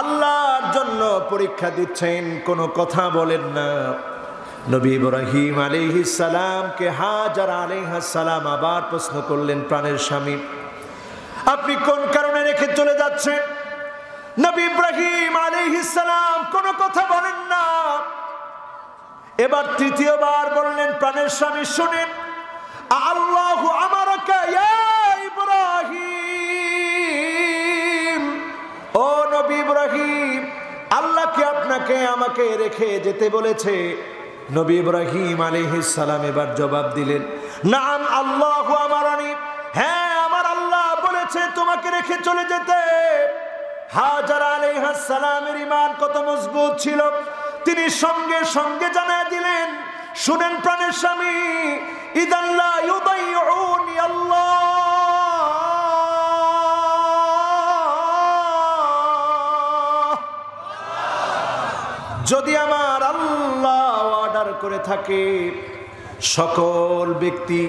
A: আল্লাহর জন্য পরীক্ষা দিচ্ছেন, কোনো কথা বলেন না। নবী ইব্রাহিম আলাইহিস সালামকে হাজারা আলাইহাস সালাম আবার প্রশ্ন করলেন, প্রাণের স্বামী, আপনি কোন কারণে রেখে চলে যাচ্ছেন? নবী ইব্রাহিম আলাইহিস সালাম কোনো কথা বলেন না। এবার তৃতীয়বার বললেন, প্রাণের স্বামী শুনেন, আল্লাহু আমারাকা ইয়া ইব্রাহিম, ও নবী ইব্রাহিম, আল্লাহ কি আপনাকে আমাকে রেখে যেতে বলেছে? নবী ইব্রাহিম আলাইহিস সালাম এবার জবাব দিলেন, নাম আল্লাহু আমারানি, হ্যাঁ আমার আল্লাহ বলেছে তোমাকে রেখে চলে যেতে। হাজারা আলাইহাস সালামের ঈমান কত মজবুত ছিল, তিনি সঙ্গে সঙ্গে জানায় দিলেন, শুনেন প্রাণের স্বামী, ইদান লা ইউদাইউনি আল্লাহ, যদি আমার আল্লাহ অর্ডার করে থাকে, সকল ব্যক্তি,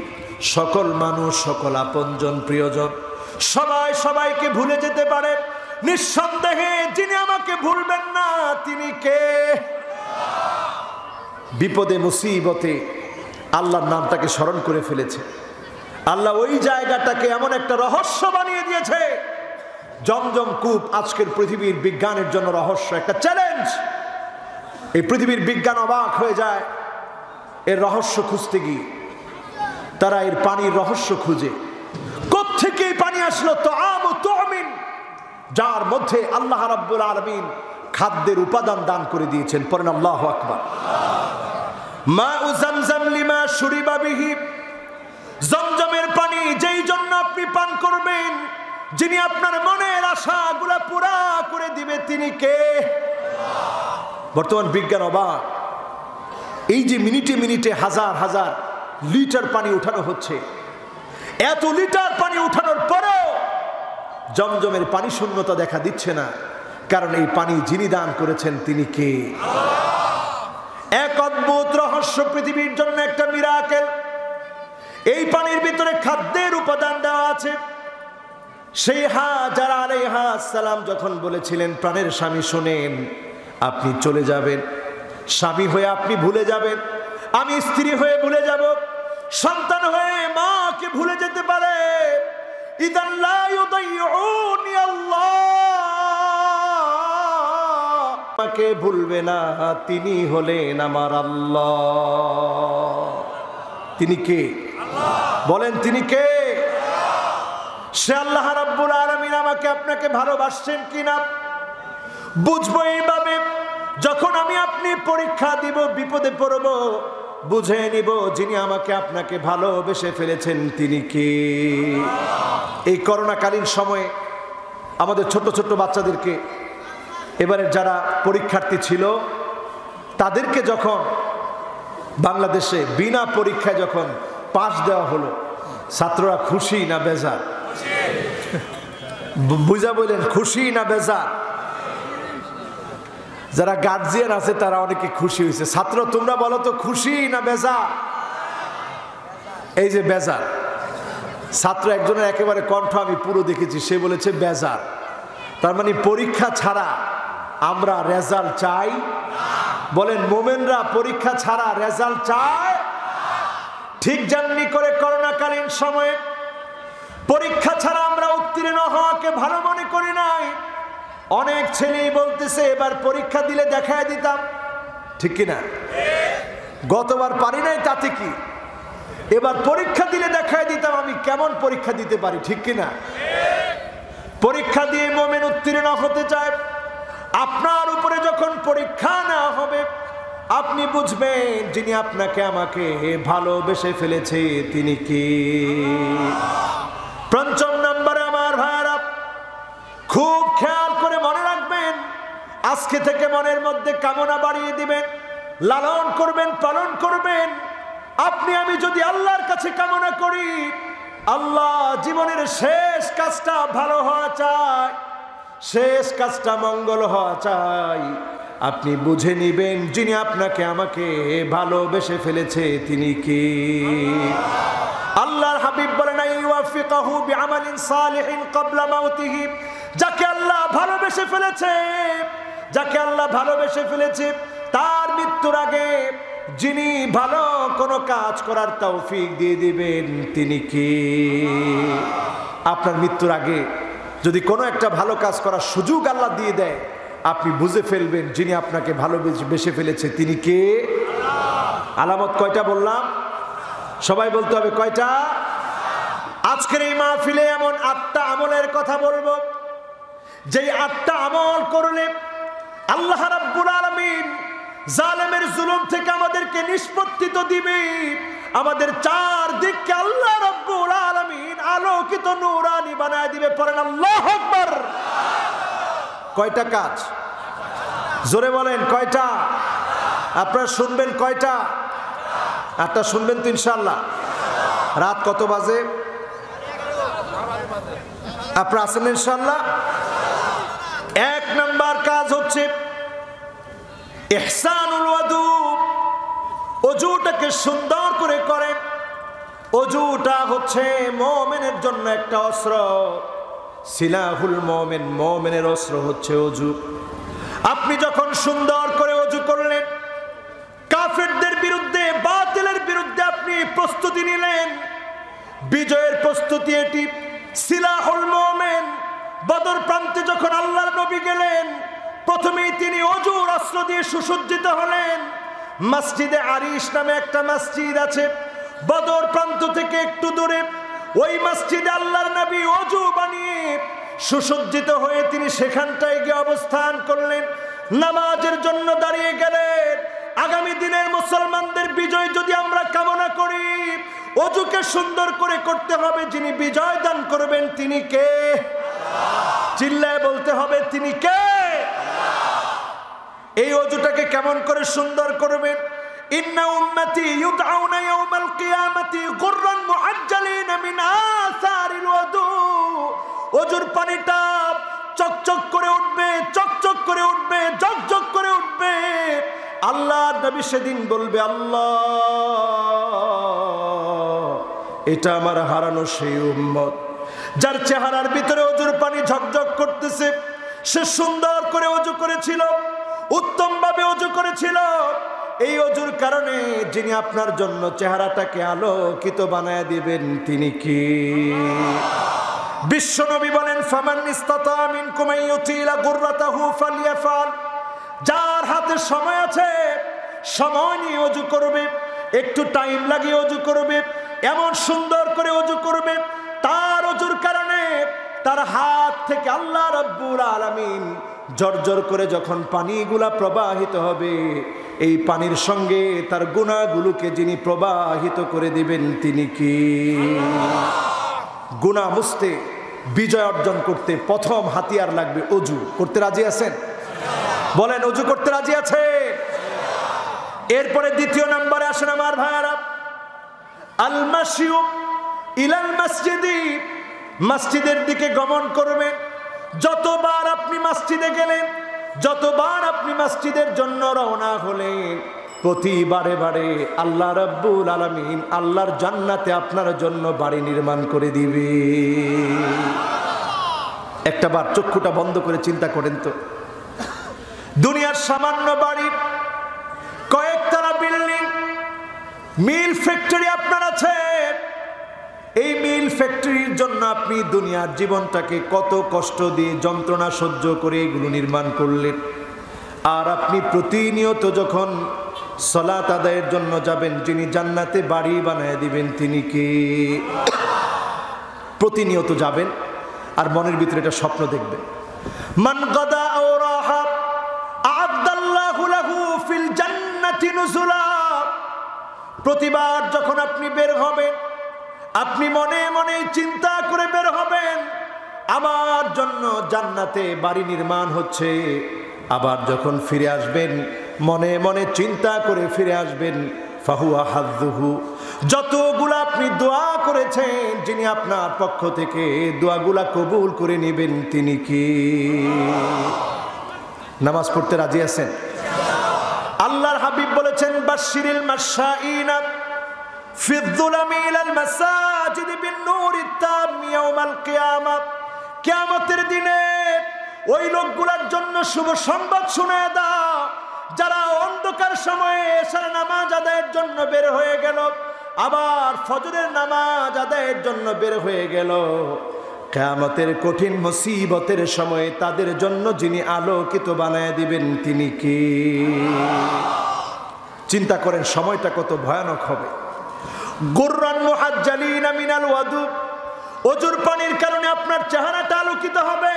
A: সকল মানুষ, সকল আপনজন প্রিয়জন সবাই সবাইকে ভুলে যেতে পারে, নিঃসন্দেহে যিনি আমাকে ভুলবেন না তিনি কে? বিপদে মুসিবতে আল্লাহর নামটাকে স্মরণ করে ফেলেছে। আল্লাহ ওই জায়গাটাকে এমন একটা রহস্য বানিয়ে দিয়েছে। জমজম কূপ আজকের পৃথিবীর বিজ্ঞানের জন্য রহস্য, একটা চ্যালেঞ্জ। এই পৃথিবীর বিজ্ঞান অবাক হয়ে যায় এর রহস্য খুঁজতে গিয়ে। তারা এর পানির রহস্য খুঁজে, কোত্থেকে এই পানি আসলো? তাআমু তুমিন, যার মধ্যে আল্লাহ রাব্বুল আলামিন খাদ্যের উপাদান দান করে দিয়েছেন। পড়েন আল্লাহু আকবার। মাউ জামজাম লিমা শুরিবা বিহি, জমজমের পানি যেই জন্য আপনি পান করবেন, যিনি আপনার মনের আশাগুলা পুরা করে দিবে তিনি কে? বর্তমান বিজ্ঞান অবাক। এই যে মিনিটে মিনিটে হাজার হাজার লিটার পানি উঠানো হচ্ছে, এত লিটার পানি উঠানোর পরেও জমজমের পানি শূন্যতা দেখা দিচ্ছে না, কারণ এই পানি যিনি দান করেছেন তিনি কে? এক অদ্ভুত রহস্য, পৃথিবীর জন্য একটা মিরাকেল। এই পানির ভিতরে খাদ্যের উপাদান দেওয়া আছে। সেই হাজারা আলাইহাস সালাম যখন বলেছিলেন, প্রাণের স্বামী শোনেন, আপনি চলে যাবেন, স্বামী হয়ে আপনি ভুলে যাবেন, আমি স্ত্রী হয়ে ভুলে যাব, সন্তান হয়ে মাকে ভুলে যেতে পারে, ইদান লা ইউদাইউনি আল্লাহ, আমাকে ভুলবে না, তিনি হলেন আমার আল্লাহ। তিনি কে? বলেন তিনি কে? সে আল্লাহ রাব্বুল আলামিন আমাকে আপনাকে ভালোবাসছেন কিনা বুঝবো এইভাবে, যখন আমি আপনি পরীক্ষা দিব, বিপদে পড়ব, বুঝে নিব যিনি আমাকে আপনাকে ভালোবেসে ফেলেছেন তিনি কে। এই করোনাকালীন সময়ে আমাদের ছোট ছোট বাচ্চাদেরকে, এবারে যারা পরীক্ষার্থী ছিল তাদেরকে যখন বাংলাদেশে বিনা পরীক্ষায় যখন পাস দেওয়া হলো, ছাত্ররা খুশি না বেজার? বুঝা বললেন, খুশি না বেজার? যারা গার্জিয়ান আছে তারা অনেকে খুশি হয়েছে। ছাত্র তোমরা বলো তো, খুশি না বেজার? এই যে বেজার, ছাত্র একজনের একেবারে কণ্ঠ আমি পুরো দেখেছি, সে বলেছে বেজার। তার মানে পরীক্ষা ছাড়া আমরা রেজাল্ট চাই? বলেন, মোমেনরা পরীক্ষা ছাড়া রেজাল্ট চায়? ঠিক যেমনি করে করোনাকালীন সময়ে পরীক্ষা ছাড়া আমরা উত্তীর্ণ হওয়াকে ভালো মনে করি নাই, অনেক ছেলেই বলতেছে এবার পরীক্ষা দিলে দেখায় দিতাম, ঠিক কিনা? গতবার পারি নাই তাতে কি, এবার পরীক্ষা দিলে দেখায় দিতাম আমি কেমন পরীক্ষা দিতে পারি, ঠিক কিনা? পরীক্ষা দিয়ে মুমিন উত্তীর্ণ হতে চায়। আপনার উপরে যখন পরীক্ষা নেওয়া হবে আপনি বুঝবেন যিনি আপনাকে আমাকে ভালোবেসে ফেলেছে তিনি কে। পঞ্চম নম্বরে আমার ভাইরা খুব খেয়াল করে মনে রাখবেন, আজকে থেকে মনের মধ্যে কামনা বাড়িয়ে দিবেন, লালন করবেন, পালন করবেন। আপনি আমি যদি আল্লাহর কাছে কামনা করি, আল্লাহ জীবনের শেষ কাজটা ভালো হওয়া চায়, শেষ কাজটা মঙ্গল হওয়া চাই, আপনি বুঝে নিবেন যিনি আপনাকে আমাকে ভালোবেসে ফেলেছে তিনি কে। আল্লাহর হাবিব বলেন আইওয়াফিকাহু বিআমালিন সালিহিন ক্বাবলা মাউতিহি, যাকে আল্লাহ ভালোবেসে ফেলেছে, যাকে আল্লাহ ভালোবেসে ফেলেছে তার মৃত্যুর আগে যিনি ভালো কোনো কাজ করার তৌফিক দিয়ে দিবেন তিনি কে। আপনার মৃত্যুর আগে যদি কোনো একটা ভালো কাজ করার সুযোগ আল্লাহ দিয়ে দেয়, আপনি বুঝে ফেলবেন যিনি আপনাকে ভালোবেসে ফেলেছে তিনি কে। আলামত কয়টা বললাম? সবাই বলতে হবে কয়টা? আজকের এই মাহফিলে এমন 8টা আমলের কথা বলবো, যেই 8টা আমল করলে আল্লাহ রাব্বুল আলামিন জালেমের জুলুম থেকে আমাদেরকে নিষ্পত্তি তো দিবে, আমাদের চারদিককে আল্লাহ রাব্বুল আলামিন আলোকিত নূরানি বানায় দিবে। পড়েন আল্লাহু আকবার। কয়টা কাজ? জোরে বলেন কয়টা? আপনারা শুনবেন কয়টা? 8টা শুনবেন তো ইনশাআল্লাহ। রাত কত বাজে? আপনারা আছেন ইনশাআল্লাহ? 1 নাম্বার কাজ হচ্ছে ইহসানুল ওযু। ওযুটাকে সুন্দর করে করেন। ওযুটা হচ্ছে মুমিনের জন্য একটা অস্ত্র। সিলাহুল মুমিন, মুমিনের অস্ত্র হচ্ছে ওযু। আপনি যখন সুন্দর করে ওযু করলেন, কাফেরদের বিরুদ্ধে, বাতিলের বিরুদ্ধে আপনি প্রস্তুতি নিলেন, বিজয়ের প্রস্তুতি এটি। সিলাহুল মুমিন। বদর প্রান্তে যখন আল্লাহর নবী গেলেন, প্রথমেই তিনি ওযুর অস্ত্র দিয়ে সুসজ্জিত হলেন। মসজিদে আরিশ নামে একটা মসজিদ আছে বদর প্রান্ত থেকে একটু দূরে। ওই মসজিদে আল্লাহর নবী ওযু বানিয়ে সুসজ্জিত হয়ে তিনি সেখানটায় গিয়ে অবস্থান করলেন, নামাজের জন্য দাঁড়িয়ে গেলেন। আগামী দিনের মুসলমানদের বিজয় যদি আমরা কামনা করি, ওযুকে সুন্দর করে করতে হবে। যিনি বিজয় দান করবেন তিনি কে? চিল্লায় বলতে হবে তিনি কে? এই ওযুটাকে কেমন করে সুন্দর করবেন? ইন্না উম্মতি ইউদআউনা ইয়াওমাল কিয়ামাতি গুররান মুআজ্জালিন মিন আসারিল ওযু। ওযুর পানিটা চকচক করে উঠবে, চকচক করে উঠবে, ঝকঝক করে উঠবে। আল্লাহর নবী সেদিন বলবে, আল্লাহ, এটা আমার হারানো সেই উম্মত যার চেহারার ভিতরে ওযুর পানি ঝকঝক করতেছে। সে সুন্দর করে ওযু করেছিল, উত্তম ভাবে ওযু করেছিল। এই ওযুর কারণে যিনি আপনার জন্য চেহারাটাকে আলোকিত বানায় দিবেন তিনি কি? বিশ্বনবী বলেন, ফামান ইসতাতা মিনকুম আইয়ুতিলা গুররাতাহু ফালইয়াফাল। যার হাতে সময় আছে সময় নিয়ে ওযু করবে, একটু টাইম লাগিয়ে ওযু করবে, এমন সুন্দর করে ওযু করবে, তার ওযুর কারণে তার হাত থেকে আল্লাহ রাব্বুল আলামিন জর্জর করে যখন পানিগুলা প্রবাহিত হবে, এই পানির সঙ্গে তার গুনাহগুলোকে যিনি প্রবাহিত করে দিবেন তিনি কি? গুনাহ মুছতে, বিজয় অর্জন করতে প্রথম হাতিয়ার লাগবে ওযু। করতে রাজি আছেন? বলেন ওযু করতে রাজি আছে? এরপরে দ্বিতীয় নম্বরে আসেন আমার ভাইয়ারা, আল মাশিউ ইলাল মসজিদি। মসজিদের দিকে গমন করবেন। যতবার আপনি মসজিদে গেলেন, যতবার আপনি মসজিদের জন্য রওনা হলেন, প্রতিবারে বারে আল্লাহ রাব্বুল আলামিন আল্লাহর জান্নাতে আপনার জন্য বাড়ি নির্মাণ করে দিবে। একটা বার চক্ষুটা বন্ধ করে চিন্তা করেন তো, দুনিয়ার সামান্য বাড়ি, কয়েকতলা বিল্ডিং, মিল ফ্যাক্টরি আপনার আছে। এই মিল মিল ফ্যাক্টরির জন্য আপনি দুনিয়ার জীবনটাকে কত কষ্ট দিয়ে যন্ত্রণা সহ্য করে এগুলো নির্মাণ করলেন। আর আপনি প্রতিনিয়ত যখন সালাত আদায়ের জন্য যাবেন, যিনি জান্নাতে বাড়ি বানায় দিবেন তিনি কে? প্রতিনিয়ত যাবেন আর মনের ভিতরে এটা স্বপ্ন দেখবেন, মান গাদা আও রাহা আ'আদাল্লাহু লাহু ফিল জান্নাতি নুজুলা। প্রতিবার যখন আপনি বের হবেন, আপনি মনে মনে চিন্তা করে বের হবেন, আমার জন্য জান্নাতে বাড়ি নির্মাণ হচ্ছে। আবার যখন ফিরে আসবেন, মনে মনে চিন্তা করে ফিরে আসবেন, ফাহুয়া হাযুহু। যতগুলা আপনি দোয়া করেছেন, যিনি আপনার পক্ষ থেকে দোয়াগুলা কবুল করে নেবেন তিনি কি? নামাজ পড়তে রাজি আছেন? আল্লাহর হাবিব বলেছেন, বাশশিরিল মাশাঈনা ফিয-যুলামি ইলাল মাসাজিদ বিন-নূরিত তাম ইয়াউমাল কিয়ামাহ। কিয়ামতের দিনে ওই লোকগুলোর জন্য শুভ সংবাদ শোনায় দাও যারা অন্ধকার সময়ে এশার নামাজ আদায়ের জন্য বের হয়ে গেল, আবার ফজরের নামাজ আদায়ের জন্য বের হয়ে গেল। কিয়ামতের কঠিন মুসিবতের সময়ে তাদের জন্য যিনি আলোকিত বানায় দিবেন তিনি কে? চিন্তা করেন সময়টা কত ভয়ানক হবে। গুররান মুহাজ্জালিনা মিনাল ওয়াদু, ওজুর পানির কারণে আপনার চেহারাটা আলোকিত হবে,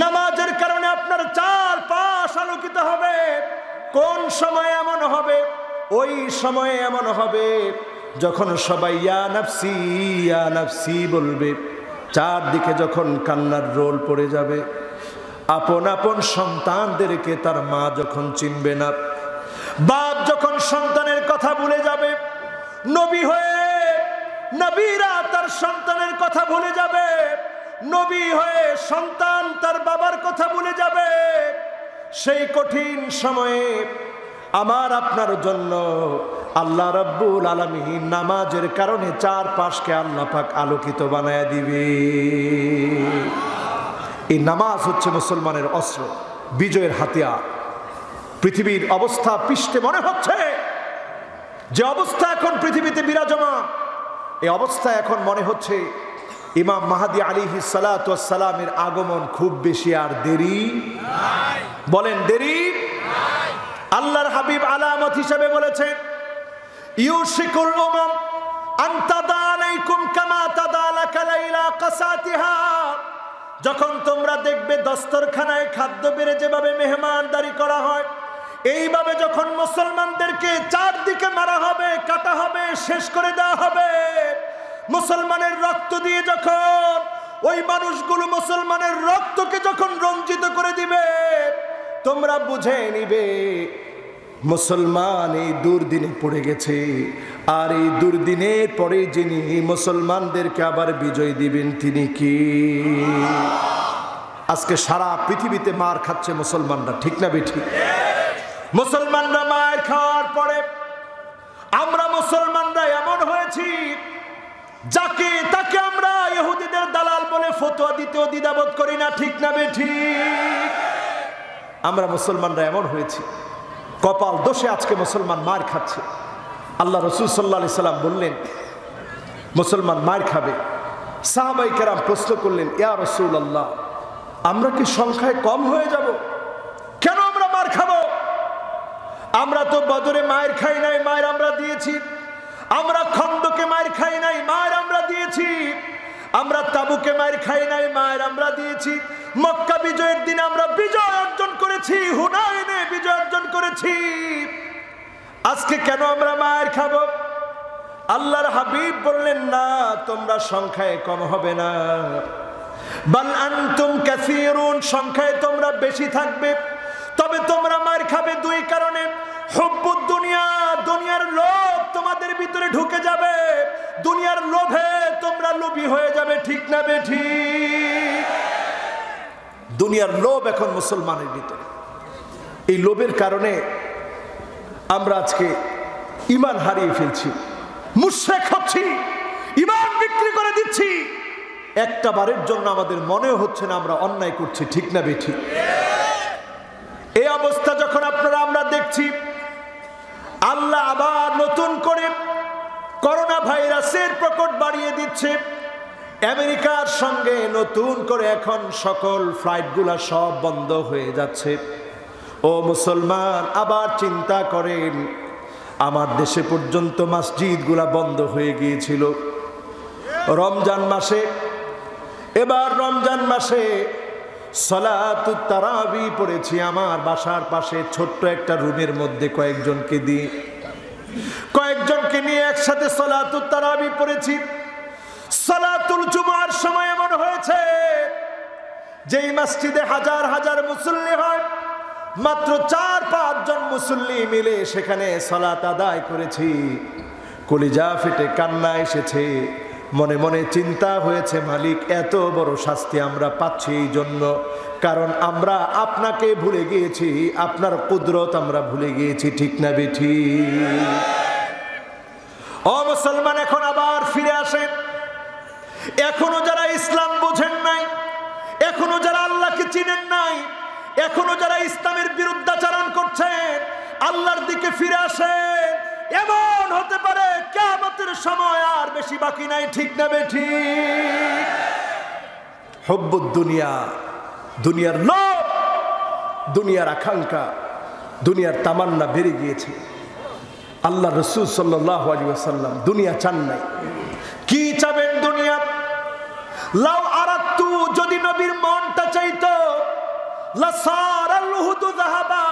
A: নামাজের কারণে আপনার চারপাশ আলোকিত হবে। কোন সময় এমন হবে? ওই সময়ে এমন হবে যখন সবাই ইয়া নাফসি ইয়া নাফসি বলবে, চারদিকে যখন কান্নার রোল পড়ে যাবে। আপন আপন সন্তানদেরকে তার মা যখন চিনবে না, বাপ যখন সন্তানের কথা ভুলে যাবে, নবী হয়ে নবীরা তার সন্তানের কথা ভুলে যাবে, নবী হয়ে সন্তান তার বাবার কথা ভুলে যাবে। সেই কঠিন সময়ে আমার আপনার জন্য আল্লাহ রাব্বুল আলামিন নামাজের কারণে চারপাশকে আল্লাহ পাক আলোকিত বানায় দিবে। এই নামাজ হচ্ছে মুসলমানের অস্ত্র, বিজয়ের হাতিয়ার। পৃথিবীর অবস্থা পৃষ্ঠে মনে হচ্ছে যে অবস্থা এখন পৃথিবীতে বিরাজমান, এই অবস্থা এখন মনে হচ্ছে ইমাম মাহদী আলাইহিস সালাতু ওয়াস সালামের আগমন খুব বেশি আর দেরি নাই। বলেন দেরি নাই। আল্লাহর হাবিব আলামত হিসেবে বলেছেন, ইউশিকুল উমাম আন তাদা আলাইকুম কামা তাদালাকা লাইলা কাসাতিহা। যখন তোমরা দেখবে দস্তরখানায় খাদ্য বেড়ে যেভাবে মেহমানদারি করা হয়, এইভাবে যখন মুসলমানদেরকে চারদিকে মারা হবে, কাটা হবে, শেষ করে দেওয়া হবে, মুসলমানের রক্ত দিয়ে যখন ওই মানুষগুলো মুসলমানের রক্তকে যখন রঞ্জিত করে দিবে, তোমরা বুঝে নিবে মুসলমান এই দুর্দিনে পড়ে গেছে। আর এই দুর্দিনের পরে যিনি মুসলমানদেরকে আবার বিজয় দিবেন তিনি কি? আজকে সারা পৃথিবীতে মার খাচ্ছে মুসলমানরা, ঠিক না বেঠিক? মুসলমানরা মার খাওয়ার পরে আমরা মুসলমানরা এমন হয়েছি যাকে তাকে আমরা ইহুদিদের দালাল বলে ফতোয়া দিতেও দ্বিধাবোধ করি না, ঠিক না বেঠিক? আমরা মুসলমানরা এমন হয়েছি, কপাল দোষে আজকে মুসলমান মার খাচ্ছে। আল্লাহ রাসূল সাল্লাল্লাহু আলাইহি সাল্লাম বললেন মুসলমান মার খাবে। সাহাবায়ে কেরাম প্রশ্ন করলেন, ইয়া রাসূলুল্লাহ, আমরা কি সংখ্যায় কম হয়ে যাব? কেন আমরা মার খাবো? আমরা তো বদরে মায়ের খাই নাই, মায়ের আমরা দিয়েছি। আমরা খন্দকে মায়ের খাই নাই, মায়ের আমরা দিয়েছি। আমরা তাবুকে মায়ের খাই নাই, মায়ের আমরা দিয়েছি। মক্কা বিজয়ের দিন আমরা বিজয় অর্জন করেছি, হুনাইনে বিজয় অর্জন করেছি। আজকে কেন আমরা মায়ের খাবো? আল্লাহর হাবিব বললেন, না, তোমরা সংখ্যায় কম হবে না, বাল আনতুম কাসীরুন, সংখ্যায় তোমরা বেশি থাকবে। তবে তোমরা মার খাবে দুই কারণে। হুব্বুদ দুনিয়া, দুনিয়ার লোভ তোমাদের ভিতরে ঢুকে যাবে, দুনিয়ার লোভে তোমরা লোভী হয়ে যাবে, ঠিক না বেঠিক? দুনিয়ার লোভ এখন মুসলমানের ভিতরে। এই লোভের কারণে আমরা আজকে ঈমান হারিয়ে ফেলছি, মুশরিক হচ্ছি, ঈমান বিক্রি করে দিচ্ছি। একটা বারের জন্য আমাদের মনেও হচ্ছে না আমরা অন্যায় করছি, ঠিক না বেঠিক? এই অবস্থা যখন আমরা দেখছি, আল্লাহ আবার নতুন করে করোনা ভাইরাসের প্রকোপ বাড়িয়ে দিচ্ছে। আমেরিকার সঙ্গে নতুন করে এখন সকল ফ্লাইটগুলা সব বন্ধ হয়ে যাচ্ছে। ও মুসলমান, আবার চিন্তা করেন, আমার দেশে পর্যন্ত মসজিদগুলা বন্ধ হয়ে গিয়েছিল রমজান মাসে। এবার রমজান মাসে সালাতুত তারাবি পড়েছি আমার বাসার পাশে ছোট্ট একটা রুমের মধ্যে কয়েকজনকে নিয়ে একসাথে সালাতুত তারাবি পড়েছি। সালাতুল জুমার সময় এমন হয়েছে, যেই মসজিদে হাজার হাজার মুসল্লি হয়, মাত্র 4-5 জন মুসল্লি মিলে সেখানে সালাত আদায় করেছি। কলিজা ফেটে কান্না এসেছে, মনে মনে চিন্তা হয়েছে, মালিক এত বড় শাস্তি আমরা পাচ্ছি এই জন্য, কারণ আমরা আপনাকে ভুলে গিয়েছি, আপনার কুদরত আমরা ভুলে গিয়েছি। ঠিক না বেঠি? ও মুসলমান, এখন আবার ফিরে আসেন। এখনো যারা ইসলাম বোঝেন নাই, এখনো যারা আল্লাহকে চিনেন নাই, এখনো যারা ইসলামের বিরুদ্ধাচরণ করছেন, আল্লাহর দিকে ফিরে আসেন। এমন হতে পারে কিয়ামতের সময় আর বেশি বাকি নাই। ঠিক না বেঠিক? হুব্বুদ দুনিয়া, দুনিয়ার লোভ, দুনিয়ার আকাঙ্ক্ষা, দুনিয়ার তামান্না বেড়ে গিয়েছে। আল্লাহ রাসূল সাল্লাল্লাহু আলাইহি ওয়াসাল্লাম দুনিয়া চান নাই। কি চাবেন দুনিয়া? লাউ আরাদতু, যদি নবীর মনটা চাইতো, লাসারাল উহুদ যাহাবা,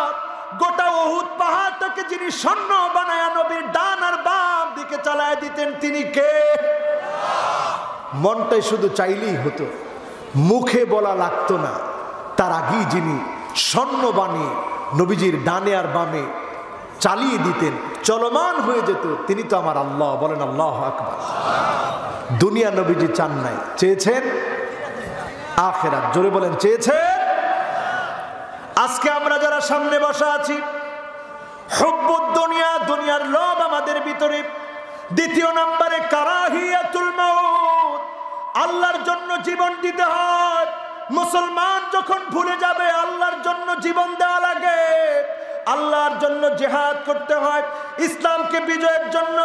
A: গোটা উহুদ পাহাড়টাকে যিনি স্বর্ণ বানায়া নবীর ডান আর বাম দিকে চালায় দিতেন, তিনি কে? মনটাই শুধু চাইলেই হতো, মুখে বলা লাগতো না। তার আগেই যিনি স্বর্ণ বানিয়ে নবীজির ডানে আর বামে চালিয়ে দিতেন, চলমান হয়ে যেত, তিনি তো আমার আল্লাহ। বলেন আল্লাহু আকবার। দুনিয়া নবীজি চান নাই, চেয়েছেন আখিরাত। জোরে বলেন, চেয়েছেন। আজকে আমরা যারা সামনে বসা আছি, হুব্বুদ দুনিয়া, দুনিয়ার লোভ আমাদের ভিতরে। দ্বিতীয় নম্বরে কারাহিয়াতুল মাউত, আল্লাহর জন্য জীবন দিতে হয়। মুসলমান যখন ভুলে যাবে আল্লাহর জন্য জীবন দেওয়া লাগে, আল্লাহর জন্য জিহাদ করতে হয়, ইসলামকে বিজয়ের জন্য,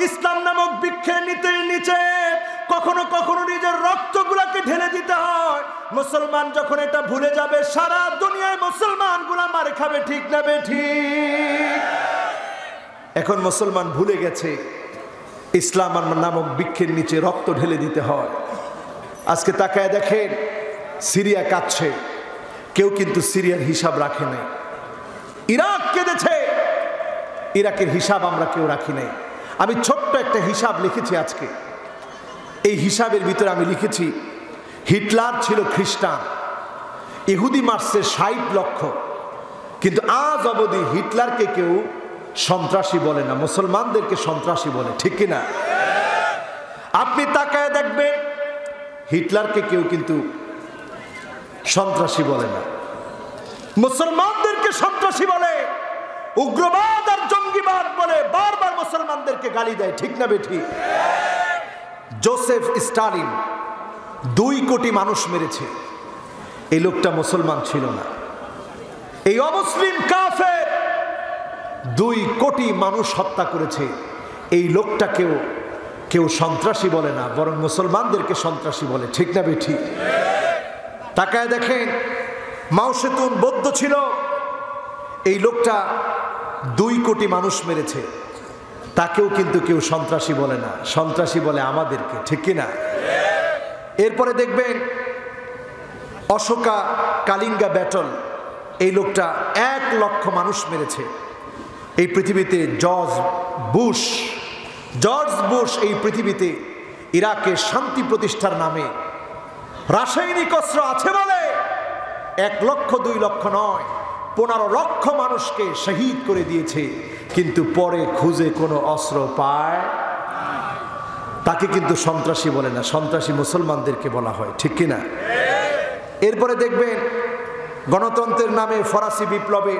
A: ইসলাম নামক বৃক্ষের নিচে কখনো কখনো নিজের রক্তগুলাকে ঢেলে দিতে হয়। মুসলমান যখন এটা ভুলে যাবে, সারা দুনিয়ায় মুসলমান গুলা মার খাবে। ঠিক না বেঠিক? এখন মুসলমান ভুলে গেছে ইসলাম নামক বৃক্ষের নিচে রক্ত ঢেলে দিতে হয়। আজকে তাকায় দেখেন, সিরিয়া কাঁদছে, কেউ কিন্তু সিরিয়ার হিসাব রাখে নাই। ইরাক কেঁদেছে, ইরাকের হিসাব আমরা কেউ রাখি নাই। আমি ছোট্ট একটা হিসাব লিখেছি আজকে। এই হিসাবের ভিতরে আমি লিখেছি, হিটলার ছিল খ্রিস্টান, ইহুদি মারছে 60 লক্ষ, কিন্তু আজ অবধি হিটলারকে কেউ সন্ত্রাসী বলে না, মুসলমানদেরকে সন্ত্রাসী বলে। ঠিক কিনা? আপনি তাকায় দেখবেন, হিটলারকে কেউ কিন্তু সন্ত্রাসী বলে না, মুসলমানদেরকে সন্ত্রাসী বলে, উগ্রবাদ আর জঙ্গিবাদ বলে বারবার মুসলমানদেরকে গালি দেয়। ঠিক না বেঠিক? জোসেফ স্টালিন 2 কোটি মানুষ মেরেছে, এই লোকটা মুসলমান ছিল না। এই অমুসলিম কাফের 2 কোটি মানুষ হত্যা করেছে, এই লোকটাকেও কেউ সন্ত্রাসী বলে না, বরং মুসলমানদেরকে সন্ত্রাসী বলে। ঠিক না বেঠিক? তাকায় দেখেন, মাও সেতুন বৌদ্ধ ছিল, এই লোকটা 2 কোটি মানুষ মেরেছে, তাকেও কিন্তু কেউ সন্ত্রাসী বলে না, সন্ত্রাসী বলে আমাদেরকে। ঠিক কিনা? এরপরে দেখবেন অশোকা কালিঙ্গা ব্যাটল, এই লোকটা 1 লক্ষ মানুষ মেরেছে। এই পৃথিবীতে জর্জ বুশ এই পৃথিবীতে ইরাকে শান্তি প্রতিষ্ঠার নামে রাসায়নিক অস্ত্র আছে বলে 1 লক্ষ 2 লক্ষ নয়, 15 লক্ষ মানুষকে শহীদ করে দিয়েছে, কিন্তু পরে খুঁজে কোনো অস্ত্র পায়, তাকে কিন্তু সন্ত্রাসী বলে না, সন্ত্রাসী মুসলমানদেরকে বলা হয়। ঠিক কিনা? এরপরে দেখবেন গণতন্ত্রের নামে ফরাসি বিপ্লবে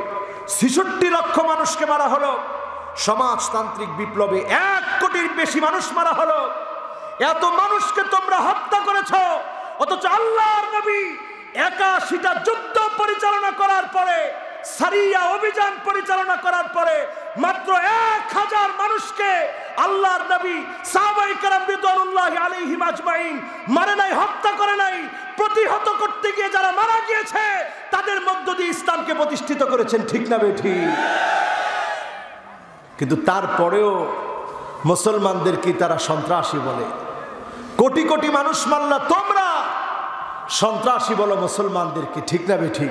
A: 66 লক্ষ মানুষকে মারা হলো, সমাজতান্ত্রিক বিপ্লবে 1 কোটির বেশি মানুষ মারা হলো। এত মানুষকে তোমরা হত্যা করেছ, অথচ আল্লাহর নবী 81টা যুদ্ধ পরিচালনা করার পরে, সারিয়া অভিযান পরিচালনা করার পরে মাত্র 1000 মানুষকে আল্লাহর নবী সাহাবায়ে কেরাম রিদওয়ানুল্লাহি আলাইহিম আজমাইন মারে নাই, হত্যা করে নাই, প্রতিহত করতে গিয়ে যারা মারা গিয়েছে তাদের মধ্য দিয়ে ইসলামকে প্রতিষ্ঠিত করেছেন, ঠিক না বেঠিক? কিন্তু তারপরেও মুসলমানদেরকে তারা সন্ত্রাসী বলে। কোটি কোটি মানুষ মারলা, তোমরা সন্ত্রাসী বলো মুসলমানদেরকে, ঠিক না বেঠিক?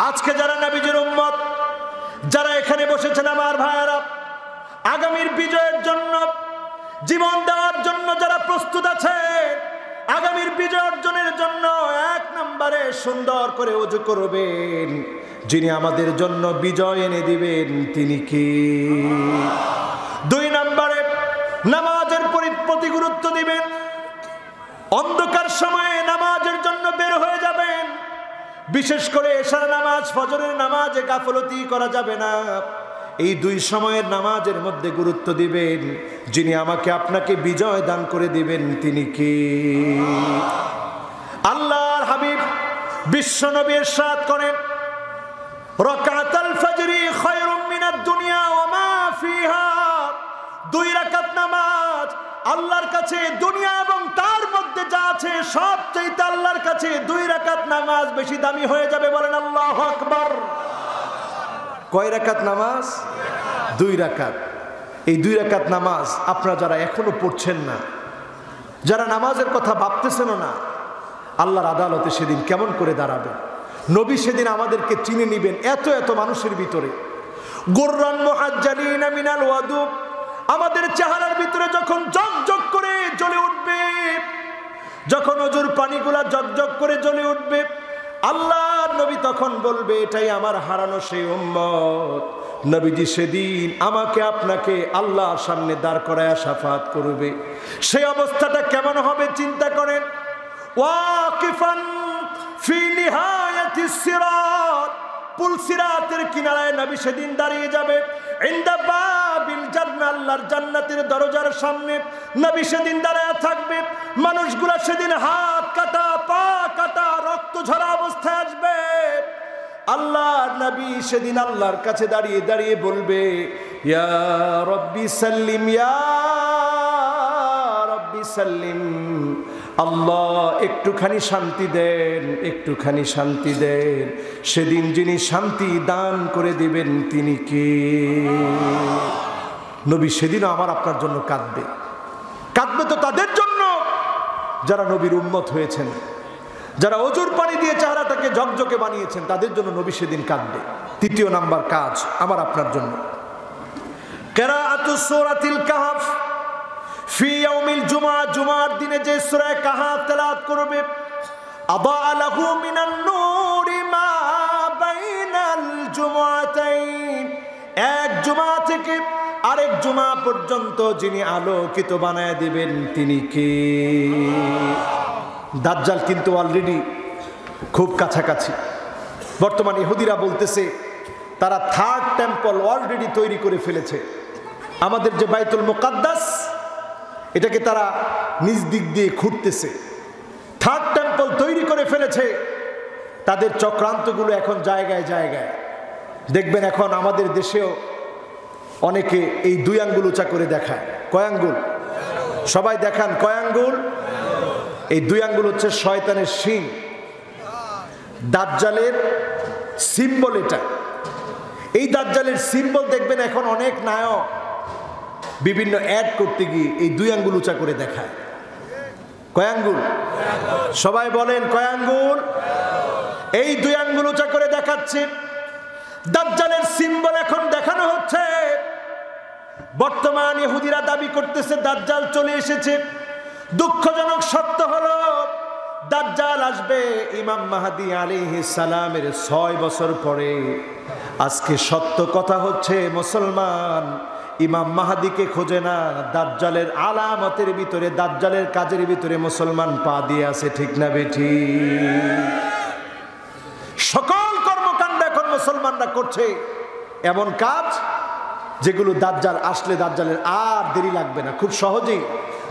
A: আজকে যারা নবীজির উম্মত, যারা এখানে বসেছেন আমার ভাইয়েরা, আগামীর বিজয়ের জন্য জীবন দেওয়ার জন্য যারা প্রস্তুত আছে, আগামীর বিজয় অর্জনের জন্য এক নম্বরে সুন্দর করে ওযু করবেন। যিনি আমাদের জন্য বিজয় এনে দিবেন তিনি কে? দুই নম্বরে নামাজের প্রতি গুরুত্ব দিবেন। অন্ধকার সময়ে নামাজের জন্য বের হয়ে যাবেন। বিশেষ করে এশার নামাজ, ফজরের নামাজে গাফলতি করা যাবে না। এই দুই সময়ের নামাজের মধ্যে গুরুত্ব দিবেন। যিনি আমাকে আপনাকে বিজয় দান করে দিবেন তিনি কে? আল্লাহর হাবিব বিশ্বনবী ইরশাদ করেন, রাকাতুল ফজরি খায়রুম মিনাদ দুনিয়া ওয়া মা ফিহা। দুই রাকাত নামাজ আল্লাহর কাছে দুনিয়া এবং তার মধ্যে যা আছে সবচেয়ে আল্লাহর কাছে দুই রাকাত নামাজ বেশি দামি হয়ে যাবে। বলেন আল্লাহু আকবার। কয় রাকাত নামাজ? দুই রাকাত। এই দুই রাকাত নামাজ আপনারা যারা এখনো পড়ছেন না, যারা নামাজের কথা ভাবতেছেন না, আল্লাহর আদালতে সেদিন কেমন করে দাঁড়াবেন? নবী সেদিন আমাদেরকে চিনে নিবেন এত এত মানুষের ভিতরে। গুররান মুহাজ্জালিনা মিনাল ওয়াদু, আমাদের চেহারার ভিতরে যখন জগজগ করে জ্বলে উঠবে, যখন ওজুর পানিগুলা জগজগ করে জ্বলে উঠবে, আল্লাহর নবী তখন বলবে, এটাই আমার হারানো সেই উম্মত। নবীজি সেদিন আমাকে আপনাকে আল্লাহর সামনে দাঁড় করায়া শাফাত করবে। সেই অবস্থাটা কেমন হবে চিন্তা করেন। ওয়াকিফান ফি নিহায়াতিস সিরাত, পুল সিরাতের কিনারায় নবী সেদিন দাঁড়িয়ে যাবে। ইনদা বাবিল জান্নাহ, আল্লাহর জান্নাতের দরজার সামনে নবী সেদিন দাঁড়ায় থাকবে। মানুষগুলা সেদিন হাত কাটা, পা কাটা, রক্ত ঝরা অবস্থায় আসবে। আল্লাহর নবী সেদিন আল্লাহর কাছে দাঁড়িয়ে দাঁড়িয়ে বলবে, ইয়া রব্বি সাল্লিম, ইয়া রব্বি সাল্লিম। আল্লাহ একটুখানি শান্তি দেন, একটুখানি শান্তি দেন। সেদিন যিনি শান্তি দান করে দিবেন তিনি কে? নবী সেদিনও আমার আপনার জন্য কাঁদবে। কাঁদবে তো তাদের জন্য যারা নবীর উম্মত হয়েছেন, যারা ওজুর পানি দিয়ে চেহারাটাকে ঝকঝকে বানিয়েছেন, তাদের জন্য নবী সেদিন কাঁদবে। তৃতীয় নাম্বার কাজ আমার আপনার জন্য, কিরাআতুস সূরাতিল কাহফ ফি ইয়াউমিল জুমআ, জুমার দিনে যে সূরা কাহফ তেলাওয়াত করবে, আদা লাহু মিনান নূরি মা বাইনাল জুমআতাইন, এক জুমা থেকে আরেক জুমা পর্যন্ত যিনি আলোকিত বানায় দিবেন তিনি কে? দাজ্জাল কিন্তু অলরেডি খুব কাছাকাছি। বর্তমানে ইহুদিরা বলতেছে তারা থার্ড টেম্পল অলরেডি তৈরি করে ফেলেছে। আমাদের যে বাইতুল মুকাদ্দাস, এটাকে তারা নিজ দিক দিয়ে খুঁড়তেছে। থার্ড টেম্পল তৈরি করে ফেলেছে। তাদের চক্রান্তগুলো এখন জায়গায় জায়গায় দেখবেন। এখন আমাদের দেশেও অনেকে এই দুই আঙ্গুল উঁচা করে দেখায়। কয় আঙ্গুল? সবাই দেখান কয় আঙ্গুল? এই দুই আঙ্গুল হচ্ছে শয়তানের শিং। দাজ্জালের সিম্বল এটা। এই দাজ্জালের সিম্বল দেখবেন এখন অনেক নায়ক বিভিন্ন অ্যাড করতে গিয়ে এই দুই আঙ্গুল উঁচা করে দেখায়। কয় আঙ্গুল? সবাই বলেন কয় আঙ্গুল? এই দুই আঙ্গুল উঁচা করে দেখাচ্ছে। দাজ্জালের সিম্বল এখন দেখানো হচ্ছে। বর্তমান ইহুদিরা দাবি করতেছে দাজ্জাল চলে এসেছে। দুঃখজনক সত্য হলো দাজ্জাল আসবে ইমাম মাহদী আলাইহিস সালামের 6 বছর পরে। আজকে সত্য কথা হচ্ছে মুসলমান ইমাম মাহদীকে খোঁজে না, দাজ্জালের আলামতের ভিতরে, দাজ্জালের কাজের ভিতরে মুসলমান পা দিয়ে আছে, ঠিক না বেঠি? সকল কর্মকাণ্ড এখন মুসলমানরা করছে এমন কাজ যেগুলো দাজ্জাল আসলে দাজ্জালের আর দেরি লাগবে না, খুব সহজেই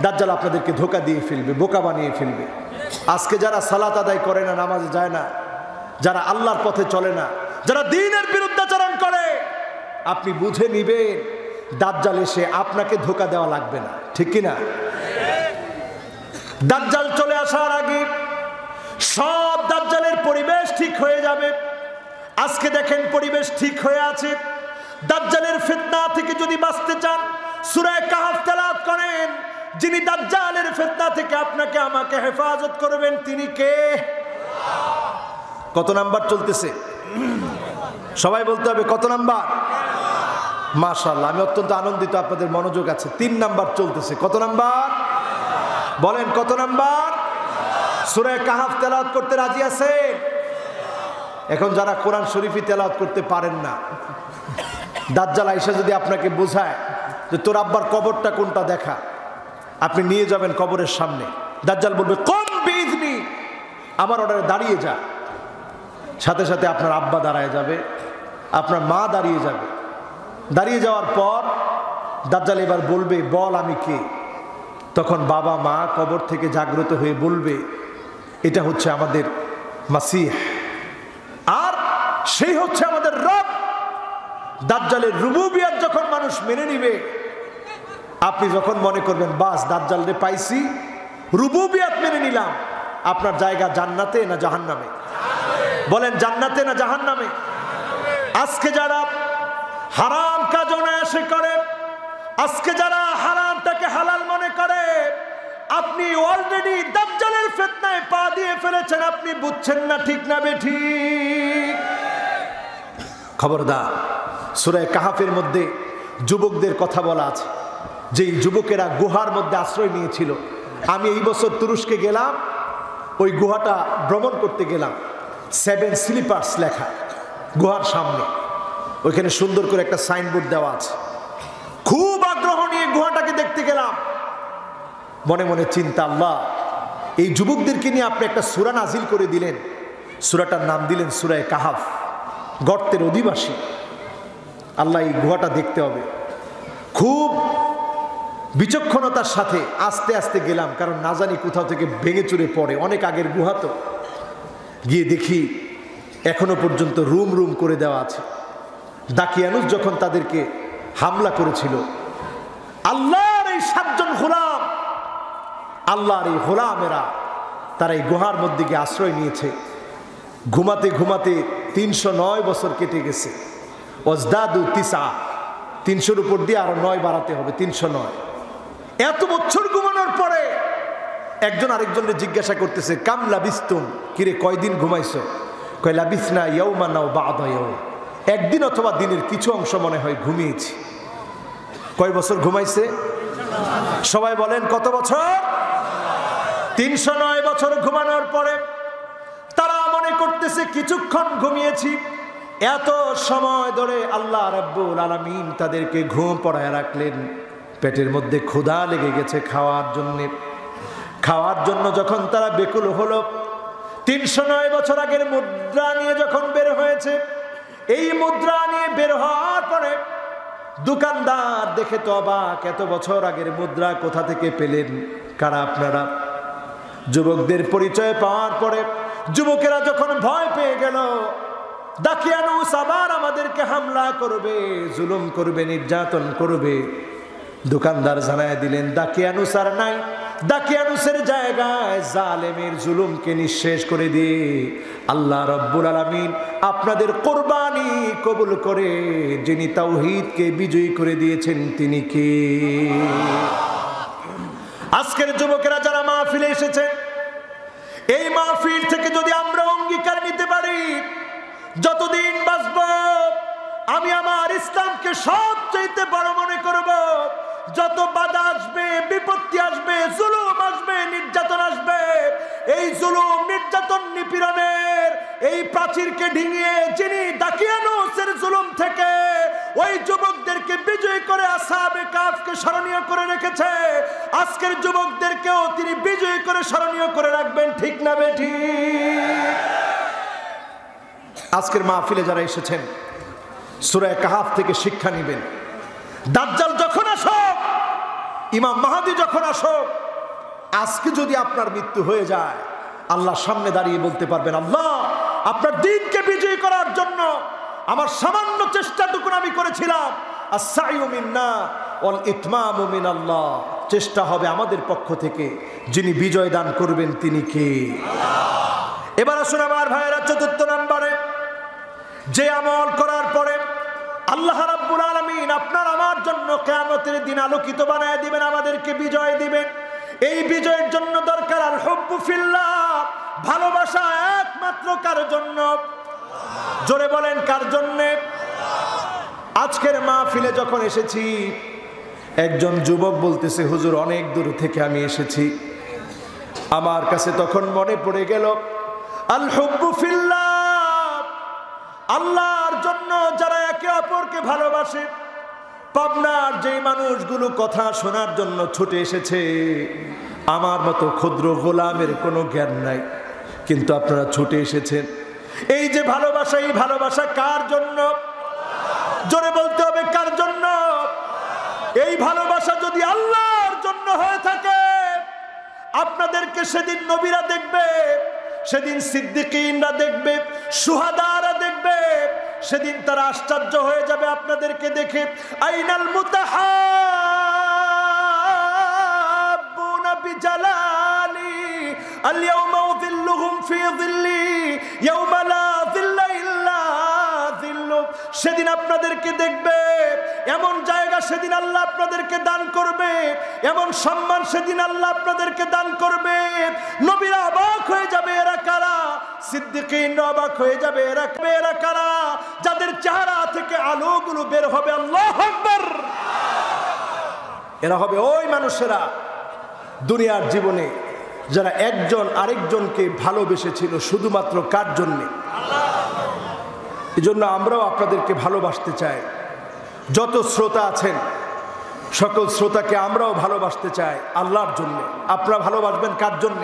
A: দাজ্জাল আপনাদেরকে ধোঁকা দিয়ে ফেলবে, বোকা বানিয়ে ফেলবে। আজকে যারা সালাত আদায় করে না, নামাজে যায় না, যারা আল্লাহর পথে চলে না, যারা দ্বীনের বিরুদ্ধাচরণ করে, আপনি বুঝে নিবেন দাজ্জাল এসে আপনাকে ধোঁকা দেওয়া লাগবে না, ঠিক কিনা? দাজ্জাল চলে আসার আগে সব দাজ্জালের পরিবেশ ঠিক হয়ে যাবে। আজকে দেখেন পরিবেশ ঠিক হয়ে আছে। দাজ্জালের ফিতনা থেকে যদি বাঁচতে চান সূরা কাহফ তেলাওয়াত করেন। যিনি দাজ্জালের ফিতনা থেকে আপনাকে আমাকে হেফাজত করবেন তিনি কে? কত নাম্বার চলতেছে? সবাই বলতে হবে কত নাম্বার? মাশাআল্লাহ, আমি অত্যন্ত আনন্দিত, আপনাদের মনোযোগ আছে। 3 নাম্বার চলতেছে। কত নাম্বার বলেন? কত নাম্বার? সূরা কাহফ তেলাওয়াত করতে রাজি আছেন? এখন যারা কোরআন শরীফই তেলাওয়াত করতে পারেন না, দাজ্জাল আইসা যদি আপনাকে বোঝায় যে তোর আব্বার কবরটা কোনটা দেখা, আপনি নিয়ে যাবেন কবরের সামনে। দাজ্জাল বলবে কম বিইজনি, আমার অর্ডারে দাঁড়িয়ে যা। সাথে সাথে আপনার আব্বা দাঁড়ায় যাবে, আপনার মা দাঁড়িয়ে যাবে। দাঁড়িয়ে যাওয়ার পর দাজ্জাল এবার বলবে বল আমি কে? তখন বাবা মা কবর থেকে জাগ্রত হয়ে বলবে এটা হচ্ছে আমাদের মাসিহ, আর সেই হচ্ছে আমাদের রব। দাজ্জালের রুবুবিয়ত যখন মানুষ মেনে নিবে, আপনি যখন মনে করবেন বাস দাজ্জালরে পাইছি, রুবুবিয়ত মেনে নিলাম, আপনার জায়গা জান্নাতে না জাহান্নামে? বলেন জান্নাতে না জাহান্নামে? আজকে যারা হারাম কাজ অনায়াসে করে, আজকে যারা হারামটাকে হালাল মনে করে, আপনি অলরেডি দাজ্জালের ফিতনায় পা দিয়ে ফেলেছেন, আপনি বুঝছেন না, ঠিক না বেঠিক? খবরদার। সূরা কাহফের মধ্যে যুবকদের কথা বলা আছে, যেই যুবকেরা গুহার মধ্যে আশ্রয় নিয়েছিল। আমি এই বছর তুরস্কে গেলাম, ওই গুহাটা ভ্রমণ করতে গেলাম। 7 স্লিপার্স লেখা গুহার সামনে, ওইখানে সুন্দর করে একটা সাইনবোর্ড দেওয়া আছে। খুব আগ্রহ নিয়ে গুহাটাকে দেখতে গেলাম। মনে মনে চিন্তা, আল্লাহ এই যুবকদেরকে নিয়ে আপনি একটা সূরা নাজিল করে দিলেন। সূরাটার নাম দিলেন সূরা কাহফ, গর্তের অধিবাসী। আল্লাহ এই গুহাটা দেখতে হবে। খুব বিচক্ষণতার সাথে আস্তে আস্তে গেলাম, কারণ না জানি কোথাও থেকে ভেঙে চুরে পড়ে, অনেক আগের গুহা তো। গিয়ে দেখি এখনো পর্যন্ত রুম রুম করে দেওয়া আছে। দাকিয়ানুস যখন তাদেরকে হামলা করেছিল, আল্লাহর এই 7 জন গোলাম, আল্লাহর এই গোলামেরা তারা এই গুহার মধ্যে গিয়ে আশ্রয় নিয়েছে। ঘুমাতে ঘুমাতে 309 বছর কেটে গেছে। ওয়াজদাদু 9, 300-র উপর দিয়ে আরো 9 বাড়াতে হবে, 309। এত বছর ঘুমানোর পরে একজন আরেকজনকে জিজ্ঞাসা করতেছে কাম লাবিস্তুম, কিরে কয়দিন ঘুমাইছো? কয় লাবিসনা ইয়াউমান আও বা'দা ইয়াউম, একদিন অথবা দিনের কিছু অংশ মনে হয় ঘুমিয়েছি। কয় বছর ঘুমাইছে? সবাই বলেন কত বছর? 309 বছর ঘুমানোর পরে তারা মনে করতেছে কিছুক্ষণ ঘুমিয়েছি। এত সময় ধরে আল্লাহ রাব্বুল আলামিন তাদেরকে ঘুম পড়ায় রাখলেন। পেটের মধ্যে ক্ষুধা লেগে গেছে খাওয়ার জন্য যখন তারা বেকুল হলো, 309 বছর আগের মুদ্রা নিয়ে যখন বের হয়েছে, এই মুদ্রা নিয়ে বের হওয়ার পরে দোকানদার দেখে তো অবাক, এত বছর আগের মুদ্রা কোথা থেকে পেলেন? কারা আপনারা? যুবকদের পরিচয় পাওয়ার পরে যুবকেরা যখন ভয় পেয়ে গেল, দাকিয়ানুস আবার আমাদেরকে হামলা করবে, জুলুম করবে, নির্যাতন করবে, দোকানদার জানায় দিলেন দাকিয়ানুস আর নাই। দাকিয়ানুসের জায়গায় জালেমের জুলুমকে নিঃশেষ করে দিয়ে আল্লাহ রাব্বুল আলামিন আপনাদের কোরবানি কবুল করে যিনি তাওহীদকে বিজয়ী করে দিয়েছেন তিনি কে? আজকের যুবকেরা যারা মাহফিলে এসেছেন, এই মাহফিল থেকে যদি আমরা অঙ্গীকার নিতে পারি, যতদিন বাঁচব আমি আমার ইসলামকে সবচাইতে বড় মনে করব। যত বাধা আসবে, বিপত্তি আসবে, জুলুম আসবে, নির্যাতন আসবে, এই জুলুম নির্যাতন নিপীড়নের এই প্রাচীরকে ডিঙিয়ে যিনি দাকিয়ানুসের জুলুম থেকে ওই যুবকদেরকে বিজয় করে আসহাবে কাহফকে স্মরণীয় করে রেখেছে, আজকের যুবকদেরকেও তিনি বিজয় করে স্মরণীয় করে রাখবেন, ঠিক না বেঠিক? আজকের মাহফিলে যারা এসেছেন সূরা কাহফ থেকে শিক্ষা নেবেন। দাজ্জাল যখন আসুক, ইমাম মাহদী যখন আসুক, আজকে যদি আপনার মৃত্যু হয়ে যায়, আল্লাহর সামনে দাঁড়িয়ে বলতে পারবেন, আল্লাহ আপনার দ্বীনকে বিজয়ী করার জন্য আমার সামান্য চেষ্টাটুকু আমি করেছিলাম, আস-সা'য়ু মিন্না ওয়াল ইতমামু মিনাল্লাহ। চেষ্টা হবে আমাদের পক্ষ থেকে, যিনি বিজয় দান করবেন তিনি কে? এবার আসুন আমার ভাইয়েরা, চতুর্থ নম্বরে যে আমল করার পরে আল্লাহ রাব্বুল আলামিন আপনার আমার জন্য কিয়ামতের দিন আলোকিত বানায় দিবেন, আমাদেরকে বিজয় দিবেন। এই বিজয়ের জন্য দরকার আল হুব্বু ফিল্লাহ, ভালোবাসা একমাত্র কার জন্য? জোরে বলেন, কার জন্য? আজকের মাহফিলে যখন এসেছি, একজন যুবক বলতেছে, হুজুর অনেক দূর থেকে আমি এসেছি। আমার কাছে তখন মনে পড়ে গেল আল হুব্বু ফিল্লাহ, আল্লাহর জন্য যারা একে অপরকে ভালোবাসে। পাবনার যেই মানুষগুলো কথা শোনার জন্য ছুটে এসেছে, আমার মতো ক্ষুদ্র গোলামের কোনো জ্ঞান নাই, কিন্তু আপনারা ছুটে এসেছেন। এই যে ভালোবাসা, এই ভালোবাসা কার জন্য? জোরে বলতে হবে, কার জন্য? এই ভালোবাসা যদি আল্লাহর জন্য হয়ে থাকে, আপনাদেরকে সেদিন নবীরা দেখবে, সেদিন সিদ্দিকীনরা দেখবে, শুহাদারা দেখবে, সেদিন তারা আশ্চর্য হয়ে যাবে আপনাদেরকে দেখে। আইনাল মুতাহাব্বুনা বিজালালি আল-ইয়াওমা উযিল্লুহুম ফি যিল্লি ইয়াওমা লা যিল্লা ইল্লা যিল্লু। সেদিন আপনাদেরকে দেখবে, এমন জায়গা সেদিন আল্লাহ আপনাদেরকে দান করবে, এমন সম্মান সেদিন আল্লাহ আপনাদেরকে দান করবে। নবীরা অবাক হয়ে যাবে, এরা কারা? সিদ্দিকীনরা অবাক হয়ে যাবে, এরা কারা? যাদের চেহারা থেকে আলোগুলো বের হবে, আল্লাহু আকবার। এরা হবে ওই মানুষেরা দুনিয়ার জীবনে যারা একজন আরেকজনকে ভালোবেসেছিল শুধুমাত্র কার জন্যে? এই জন্য আমরাও আপনাদেরকে ভালোবাসতে চাই। যত শ্রোতা আছেন সকল শ্রোতাকে আমরাও ভালোবাসতে চাই আল্লাহর জন্য। আপনারা ভালোবাসবেন কার জন্য?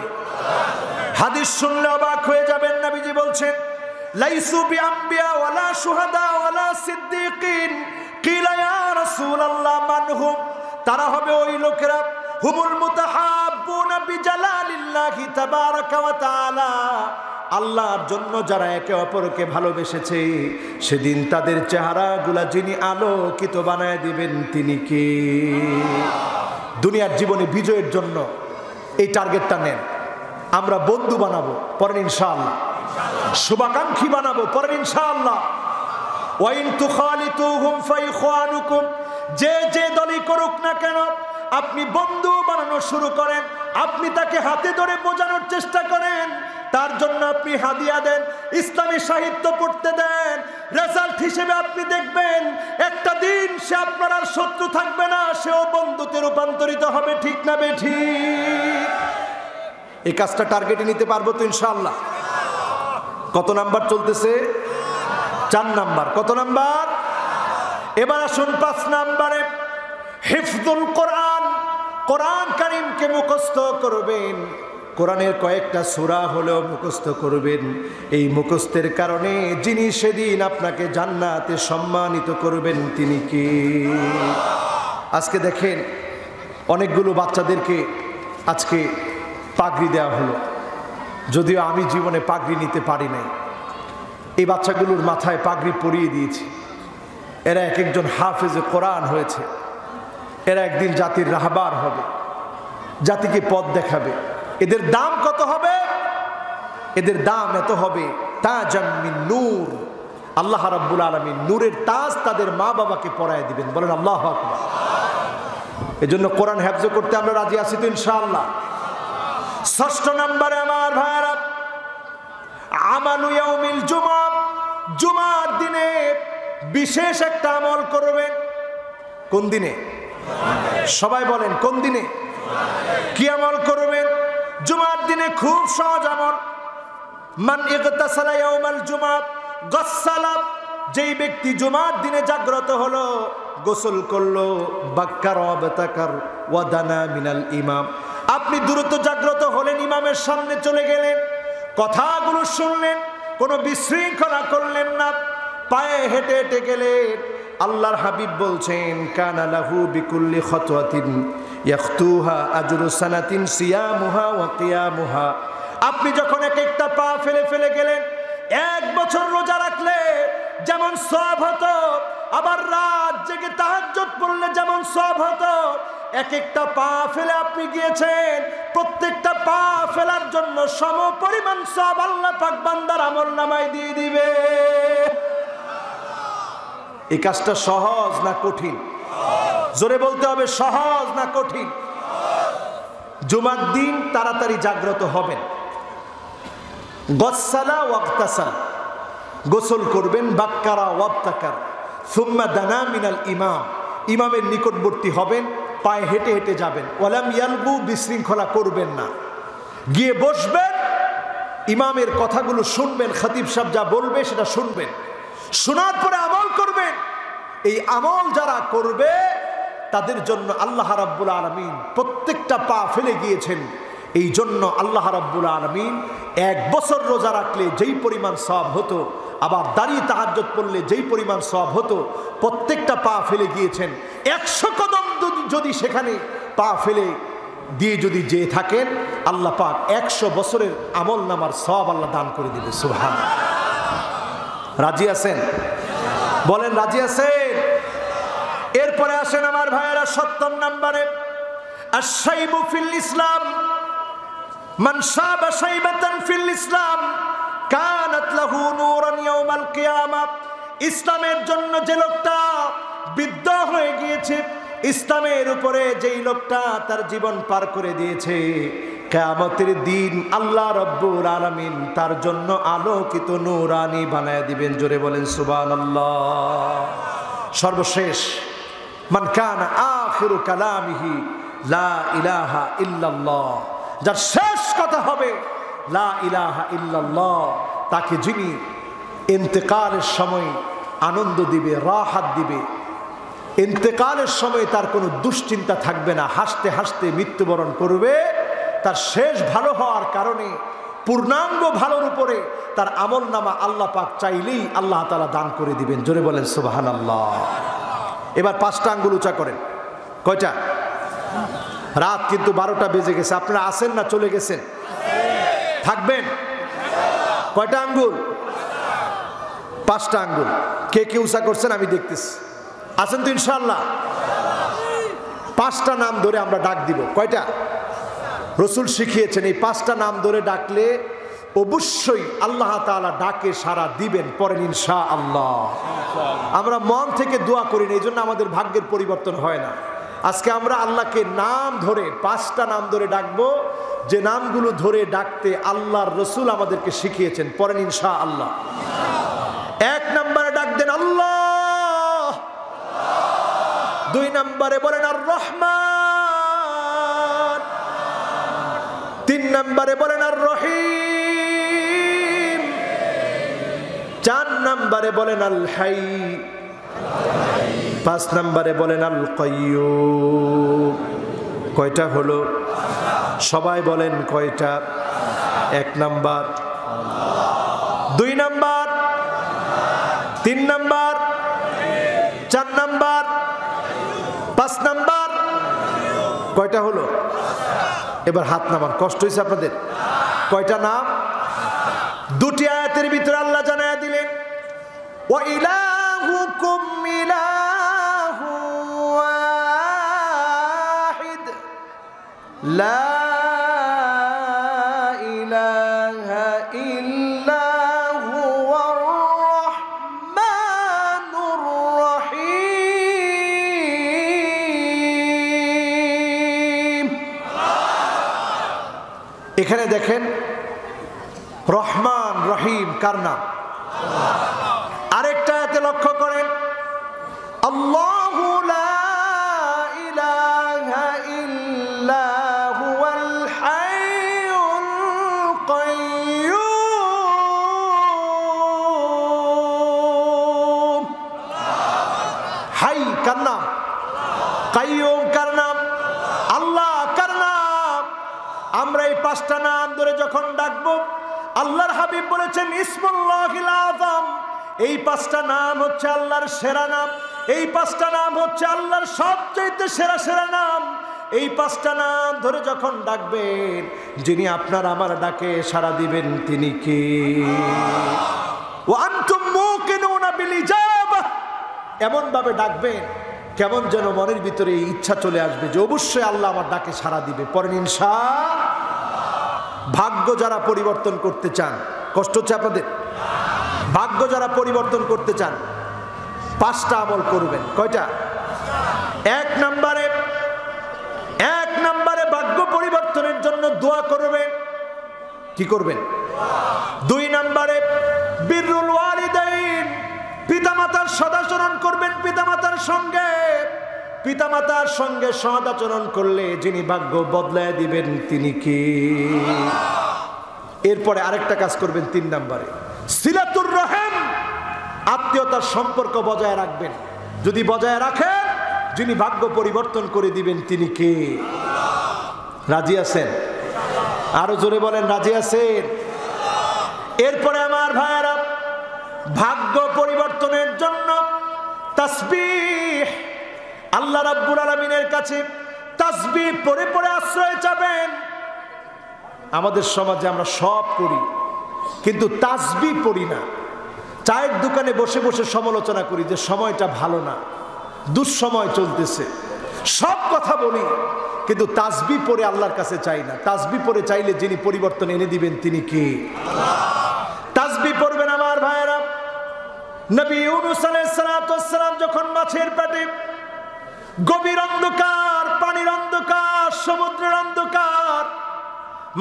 A: হাদিস শুনলে অবাক হয়ে যাবেন, নবীজি বলছেন লাইসু বিআম্বিয়া ওয়ালা শুহাদা ওয়ালা সিদ্দিকিন, কিলা ইয়া রাসূলুল্লাহ মানহুম? তারা হবে ওই লোকেরা, হুমুল মুতাহাব্বুনা বিজালালিল্লাহি তাবারাকা ওয়া তাআলা, আল্লাহর জন্য যারা একে অপরকে ভালোবেসেছে, সেদিন তাদের চেহারাগুলা যিনি আলোকিত বানায় দিবেন তিনি কে? দুনিয়ার জীবনে বিজয়ের জন্য এই টার্গেটটা নেন। আমরা বন্ধু বানাবো, পরেন ইনশাআল্লাহ। শুভাকাঙ্ক্ষী বানাবো, পরেন ইনশাআল্লাহ। ওয়া ইন তুখালিতুহুম ফাইখওয়ানুকুম, যে যে দলই করুক না কেন, আপনি বন্ধু বানানো শুরু করেন। আপনি তাকে হাতে ধরে বোঝানোর চেষ্টা করেন, তার জন্য আপনি হাদিয়া দেন, ইসলামী সাহিত্য পড়তে দেন। রেজাল্ট হিসেবে আপনি দেখবেন একটা দিন সে আপনার আর শত্রু থাকবে না, সেও বন্ধুতে রূপান্তরিত হবে। ঠিক না বেঠিক? এই কাজটা টার্গেটে নিতে পারবো তো ইনশাআল্লাহ? কত নাম্বার চলতেছে? 4 নাম্বার। কত নাম্বার? এবার আসুন 5 নাম্বারে, হিফজুল কোরআন। কোরআন কারীমকে মুখস্থ করবেন, কোরআনের কয়েকটা সূরা হলেও মুখস্থ করবেন। এই মুখস্থের কারণে যিনি সেদিন আপনাকে জান্নাতে সম্মানিত করবেন তিনি কে? আজকে দেখেন অনেকগুলো বাচ্চাদেরকে আজকে পাগড়ি দেওয়া হলো, যদিও আমি জীবনে পাগড়ি নিতে পারি নাই। এই বাচ্চাগুলোর মাথায় পাগড়ি পরিয়ে দিয়েছি। এরা এক একজন হাফেজে কোরআন হয়েছে। এরা একদিন জাতির রাহবার হবে, জাতিকে পথ দেখাবে। এদের দাম কত হবে? এদের দাম এত হবে, তাজাম মিন নূর। আল্লাহ রাব্বুল আলামিন নূরের তাজ তাদের মা বাবাকে পরায় দিবেন। বলেন আল্লাহু আকবার। এজন্য কোরআন হেফজ করতে আমরা রাজি আছি তো ইনশাআল্লাহ? 6 নম্বরে আমার ভাইরা, আমালু ইয়াউমিল জুমআ। জুমার দিনে বিশেষ একটা আমল করবেন। কোন দিনে? সবাই বলেন কোন দিনে? কি আমল করবেন? জুমার দিনে খুব সহজ আমল। মান ইগতাসালা ইয়াউমাল জুমআ গাসসালা, যেই ব্যক্তি জুমার দিনে জাগ্রত হলো, গোসল করলো, বাক্কার ওয়াবতাকার ওয়াদানা মিনাল ইমাম। আপনি দ্রুত জাগ্রত হলেন, ইমামের সামনে চলে গেলেন, কথাগুলো শুনলেন, কোনো বিশৃঙ্খলা করলেন না, পায়ে হেঁটে হেঁটে গেলেন। আল্লাহর হাবিব বলছেন কানা লাহু বিকুল্লি খাতওয়াতিন ইয়াখতুহা আজরু সানাতিন সিয়ামুহা ওয়া কিয়ামুহা। আপনি যখন এক একটা পা ফেলে ফেলে গেলেন, 1 বছর রোজা রাখলে যেমন সওয়াব হতো, আবার রাত জেগে তাহাজ্জুদ পড়লে যেমন সওয়াব হতো। এক একটা পা ফেলে আপনি গিয়েছেন, প্রত্যেকটা পা ফেলার জন্য সম পরিমাণ সওয়াব আল্লাহ পাক বান্দার আমলনামায় দিয়ে দিবে। এই কাজটা সহজ না কঠিন? জোরে বলতে হবে, সহজ না কঠিন? জুমার দিন তাড়াতাড়ি জাগ্রত হবেন, গসসালা ওয়াগতাসাল, গোসল করবেন, বাক্কারা ওয়াবতাকার, সুম্মা দানা মিনাল ইমাম, ইমামের নিকটবর্তী হবেন, পায়ে হেঁটে হেঁটে যাবেন, ওয়ালাম ইয়ালবু, বিশৃঙ্খলা করবেন না, গিয়ে বসবেন, ইমামের কথাগুলো শুনবেন, খতিব সাহেব যা বলবে সেটা শুনবেন, শোনার পরে আমল করবেন। এই আমল যারা করবে তাদের জন্য আল্লাহ রাব্বুল আলামিন প্রত্যেকটা পা ফেলে গিয়েছেন। এই জন্য আল্লাহ রাব্বুল আলামিন 1 বছর রোজা রাখলে যেই পরিমাণ সওয়াব হতো, আবার দাঁড়িয়ে তাহাজ্জুদ পড়লে যেই পরিমাণ সওয়াব হতো, প্রত্যেকটা পা ফেলে গিয়েছেন। 100 কদম যদি সেখানে পা ফেলে দিয়ে যদি যেয়ে থাকেন, আল্লাহ পাক 100 বছরের আমল নামার সওয়াব আল্লাহ দান করে দিবে। সুবহানাল্লাহ। রাজি আছেন? বলেন রাজি আছেন? এরপরে আসেন আমার ভাইয়েরা 70 নম্বরে, আশ-শাইবু ফিল ইসলাম, মান শাবা শাইবাতান ফিল ইসলাম কানাত লাহু নূরান ইয়াউমাল কিয়ামা। ইসলামের জন্য যে লোকটা বৃদ্ধ হয়ে গিয়েছে, ইসলামের উপরে যেই লোকটা তার জীবন পার করে দিয়েছে, কিয়ামতের দিন আল্লাহ রাব্বুল আলামিন তার জন্য আলোকিত নূরানি বানায় দিবেন। জোরে বলেন সুবহানাল্লাহ। সর্বশেষ, মান কানা আখিরু কালামিহি লা ইলাহা ইল্লাল্লাহ, যার শেষ কথা হবে লা ইলাহা ইল্লাল্লাহ, তাকে যিনি ইন্তেকালের সময় আনন্দ দিবে, রাহাত দিবে, ইন্তেকালের সময় তার কোনো দুশ্চিন্তা থাকবে না, হাসতে হাসতে মৃত্যুবরণ করবে। তার শেষ ভালো হওয়ার কারণে পূর্ণাঙ্গ ভালোর উপরে তার আমল নামা আল্লাহ পাক চাইলেই আল্লাহ তাআলা দান করে দিবেন। জোরে বলেন সুবহানাল্লাহ। এবার 5টা আঙ্গুল উঁচা করেন। কয়টা? রাত কিন্তু 12টা বেজে গেছে। আপনারা আসেন না চলে গেছেন? থাকবেন? কয়টা আঙ্গুল? 5টা আঙ্গুল। কে কে উঁচা করছেন আমি দেখতেছি। আছেন তো ইনশাআল্লাহ? 5টা নাম ধরে আমরা ডাক দিব। কয়টা? রসুল শিখিয়েছেন এই 5টা নাম ধরে ডাকলে অবশ্যই আল্লাহ তাআলা ডাকে সাড়া দিবেন। পরেন ইনশাআল্লাহ। আমরা মন থেকে দোয়া করি না, এই জন্য আমাদের ভাগ্যের পরিবর্তন হয় না। আজকে আমরা আল্লাহকে নাম ধরে 5টা নাম ধরে ডাকবো, যে নামগুলো ধরে ডাকতে আল্লাহর রসুল আমাদেরকে শিখিয়েছেন। পরেন ইনশাআল্লাহ। 1 নম্বরে ডাক দেন আল্লাহ, 2 নম্বরে বলেন আর রহমান, 3 নম্বরে বলেন আর রহিম, 4 নম্বরে বলেন আল হাই, 5 নম্বরে বলেন আল কাইয়্যুম। কয়টা হলো? সবাই বলেন কয়টা? 1 নম্বর, 2 নম্বর, 3 নম্বর, 4 নম্বর, 5 নম্বর। কয়টা হলো? এবার হাত নামান। কষ্ট হয়েছে আপনাদের? কয়টা নাম? 2টি আয়াতের ভিতরে আল্লাহ জানায়া দিলেন, ওয়া ইলাহুকুম ইলাহু ওয়াহিদ লা ইলাহা ইল্লা হুয়ার রহমানুর রহিম। এখানে দেখেন রহমান রহিম কার নাম? আরেকটা আয়াতে লক্ষ্য করেন, আল্লাহু লা ইলাহা ইল্লা হুয়াল হাইয়ুল কাইয়্যুম। হাই কার নাম? কাইয়্যুম কার নাম? আল্লাহ কার নাম? আমরা এই 5টা নাম ধরে যখন ডাকবো, আল্লাহর হাবিব বলেছেন ইসমুল্লাহিল আযম, এই 5টা নাম হচ্ছে আল্লাহর সেরা নাম। এই 5টা নাম হচ্ছে আল্লাহর সবচেয়ে সেরা সেরা নাম। এই 5টা নাম ধরে যখন ডাকবেন, যিনি আপনার আমার ডাকে সাড়া দিবেন তিনি কে? ওয়া আনতুম মুকিনুনা বিল ইজাবা, এমন ভাবে ডাকবেন কেমন যেন মনের ভিতরে ইচ্ছা চলে আসবে যে অবশ্যই আল্লাহ আমার ডাকে সাড়া দিবে। পরেন ইনশাআল্লাহ। ভাগ্য যারা পরিবর্তন করতে চান, কষ্ট হচ্ছে আপনাদের? ভাগ্য যারা পরিবর্তন করতে চান 5টা আমল করবেন। কয়টা? এক নম্বরে ভাগ্য পরিবর্তনের জন্য দোয়া করবেন। কি করবেন? 2 নম্বরে বিররুল ওয়ালিদাইন, পিতামাতার সদাচরণ করবেন। পিতামাতার সঙ্গে সদাচরণ করলে যিনি ভাগ্য বদলায় দিবেন তিনি কে? এরপরে আরেকটা কাজ করবেন 3 নম্বরে, সিলাতুর রহিম, আত্মীয়তার সম্পর্ক বজায় রাখবেন। যদি বজায় রাখেন, যিনি ভাগ্য পরিবর্তন করে দিবেন তিনি কে? রাজি আছেন? আরো জোরে বলেন, রাজি আছেন? এরপরে আমার ভাইয়েরা, ভাগ্য পরিবর্তনের জন্য তাসবিহ, আল্লাহ রাব্বুল আলামিনের কাছে তাসবিহ পড়ে পড়ে আশ্রয় চাবেন। আমাদের সমাজে আমরা সব করি, কিন্তু তাসবিহ পড়ি না। চায়ের দোকানে বসে বসে সমালোচনা করি যে সময়টা ভালো না, দুঃসময় চলতেছে, সব কথা বলি, কিন্তু তাসবিহ পড়ে আল্লাহর কাছে চাই না। তাসবিহ পড়ে চাইলে যিনি পরিবর্তন এনে দিবেন তিনি কে? তাসবিহ পড়বেন আমার ভাইয়েরা। নবী ইউনূস আলাইহিস সালাম যখন মাছের পেটে, গভীর অন্ধকার, পানির অন্ধকার, সমুদ্রের অন্ধকার,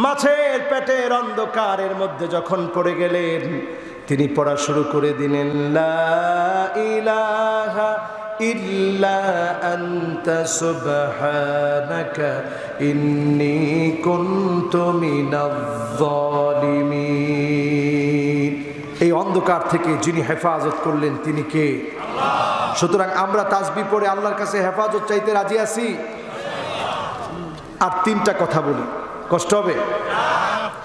A: মাছের পেটের অন্ধকারের মধ্যে যখন পড়ে গেলেন, তিনি পড়া শুরু করে দিলেন, লা ইলাহা ইল্লা আনতা সুবহানাকা ইন্নী কুনতু মিনাজ জালিমিন। এই অন্ধকার থেকে যিনি হেফাজত করলেন তিনি কে? আল্লাহ। সুতরাং আমরা তাসবিহ পড়ে আল্লাহর কাছে হেফাজত চাইতে রাজি আছি। আর 3টা কথা বলি, কষ্ট হবে?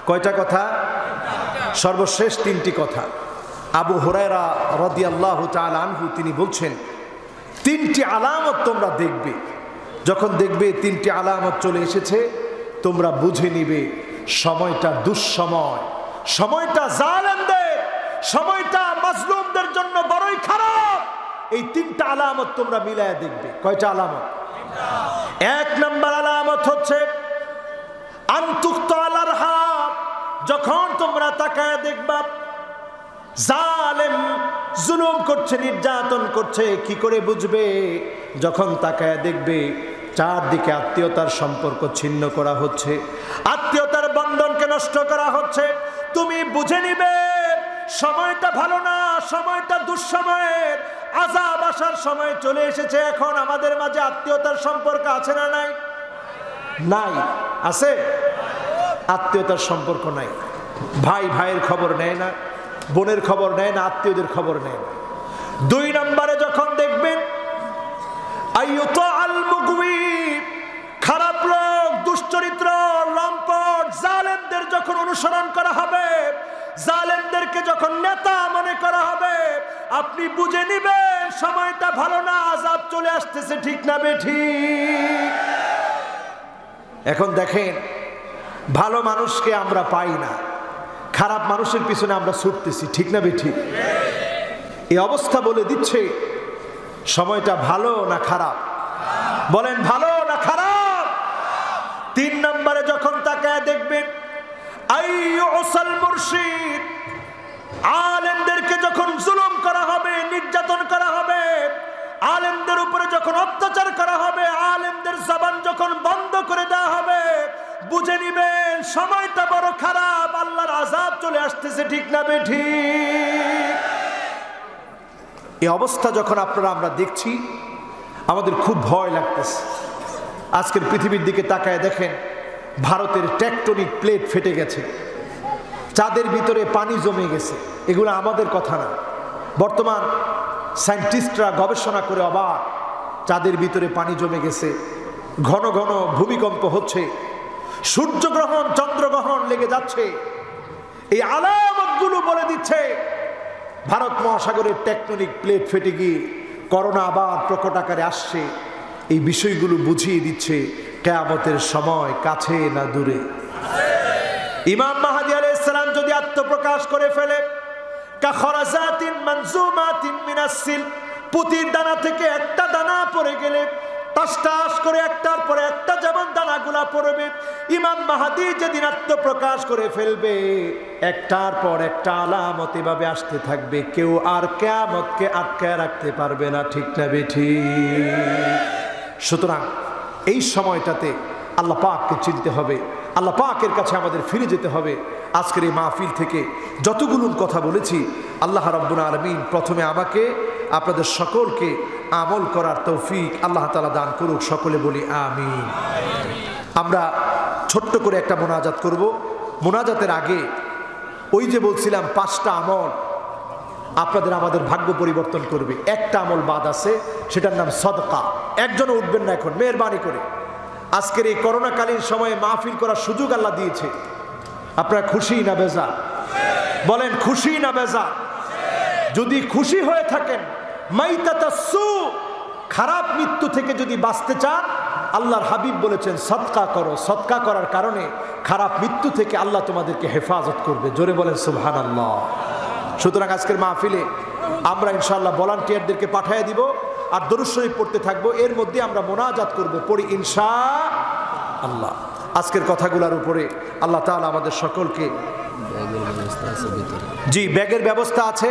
A: কয়টা কথা? সর্বশেষ 3টি কথা। আবু হুরায়রা রাদিয়াল্লাহু তাআলা আনহু তিনি বলছেন, 3টি আলামত তোমরা দেখবে। যখন দেখবে 3টি আলামত চলে এসেছে, তোমরা বুঝে নিবে সময়টা দুঃসময়, সময়টা জালেমদের, সময়টা মাজলুমদের জন্য বড়ই খারাপ। এই 3টা আলামত তোমরা মিলায়া দেখবে। কয়টা আলামত? 1 নম্বর আলামত হচ্ছে আনতুক্তাল আরহাম। যখন তোমরা তাকায় দেখবা জালেম জুলুম করছে, নির্যাতন করছে, কি করে বুঝবে? যখন তাকায় দেখবে চারদিকে আত্মীয়তার সম্পর্ক ছিন্ন করা হচ্ছে, আত্মীয়তার বন্ধনকে নষ্ট করা হচ্ছে, তুমি বুঝে নিবে সময়টা ভালো না, সময়টা দুঃসময়ের, আযাব আসার সময় চলে এসেছে। এখন আমাদের মাঝে আত্মীয়তার সম্পর্ক আছে না নাই? নাই। আছে? আত্মীয়তার সম্পর্ক নাই। ভাই ভাইয়ের খবর নেয় না, বোনের খবর নেয় না, আত্মীয়দের খবর নেয় না। 2 নম্বরে যখন দেখবেন আইয়ুতাল মুগওয়ি, খারাপ লোক, দুশ্চরিত্র, লম্পট, জালেমদের যখন অনুসরণ করা হবে, জালেমদেরকে যখন নেতা মনে করা হবে, আপনি বুঝে নিবেন সময়টা ভালো না, আযাব চলে আসতেছে। ঠিক না বেঠিক? এখন দেখেন, ভালো মানুষকে আমরা পাই না, খারাপ মানুষের পিছনে আমরা ছুটতেছি। ঠিক না বেঠিক? এই অবস্থা বলে দিচ্ছে সময়টা ভালো না খারাপ? বলেন, ভালো না খারাপ? 3 নম্বরে যখন তাকায় দেখবেন আইয়ুসাল মুরশিদ, আলেমদেরকে যখন জুলুম করা হবে, নির্যাতন করা হবে, আলেমদের উপরে যখন অত্যাচার করা হবে, আলেমদের জবান যখন বন্ধ করে দেওয়া হবে, বুঝে নিবেন সময়টা বড় খারাপ, আল্লাহর আযাব চলে আসতেছে। ঠিক না বেঠিক? এই অবস্থা যখন আমরা দেখছি, আমাদের খুব ভয় লাগতেছে। আজকের পৃথিবীর দিকে তাকায় দেখেন, ভারতের টেকটনিক প্লেট ফেটে গেছে, চাঁদের ভিতরে পানি জমে গেছে। এগুলো আমাদের কথা না, বর্তমান সায়েন্টিস্টরা গবেষণা করে অবাক। চাঁদের ভিতরে পানি জমে গেছে, ঘন ঘন ভূমিকম্প হচ্ছে, সূর্যগ্রহণ চন্দ্রগ্রহণ লেগে যাচ্ছে। এই আলামতগুলো বলে দিচ্ছে ভারত মহাসাগরের টেকটনিক প্লেট ফেটে গিয়ে করোনা আবার প্রকট আকারে আসছে। এই বিষয়গুলো বুঝিয়ে দিচ্ছে কিয়ামতের সময় কাছে না দূরে। ইমাম মাহদী আলাইহিস সালাম যদি আত্মপ্রকাশ করে ফেলে, কাখরাজাতিন মানজুমাতিন মিনাস-সিল, পুতির দানা থেকে একটা দানা পড়ে গেলে টাস করে একটার পরে একটা যেমন দানাগুলা পড়বে, ইমাম মাহদী যেদিন আত্মপ্রকাশ করে ফেলবে একটার পর একটা আলামত এভাবে আসতে থাকবে, কেউ আর কিয়ামতকে আটকায় রাখতে পারবে না। ঠিক না বেঠিক? সুতরাং এই সময়টাতে আল্লাহ পাককে চিনতে হবে, আল্লাহ পাকের কাছে আমাদের ফিরে যেতে হবে। আজকের এই মাহফিল থেকে যতগুলো কথা বলেছি আল্লাহ রাব্বুল আলামিন প্রথমে আমাকে আপনাদের সকলকে আমল করার তৌফিক আল্লাহ তাআলা দান করুক। সকলে বলি আমিন। আমরা ছোট্ট করে একটা মোনাজাত করব। মোনাজাতের আগে ওই যে বলছিলাম 5টা আমল আপনাদের আমাদের ভাগ্য পরিবর্তন করবে, একটা আমল বাদ আছে, সেটার নাম সদকা। একজনও উঠবেন না এখন, মেহেরবানি করে। আজকের এই করোনাকালীন সময়ে মাহফিল করার সুযোগ আল্লাহ দিয়েছে, আপনারা খুশি না বেজার? বলেন খুশি না বেজার? যদি খুশি হয়ে থাকেন, মাইতাতাসসু, খারাপ মৃত্যু থেকে যদি বাঁচতে চান, আল্লাহর হাবিব বলেছেন সদকা করো। সদকা করার কারণে খারাপ মৃত্যু থেকে আল্লাহ তোমাদেরকে হেফাজত করবে। জোরে বলেন সুবহানাল্লাহ। সুতরাং আজকের মাহফিলে আমরা ইনশাআল্লাহ ভলান্টিয়ারদেরকে পাঠিয়ে দিব আর দরুদ শরীফ পড়তে থাকবো, এর মধ্যে আমরা মোনাজাত করব, পড়ি ইনশাআল্লাহ। আজকের কথাগুলোর উপরে আল্লাহ তাআলা আমাদের সকলকে, জি ব্যাগের ব্যবস্থা আছে,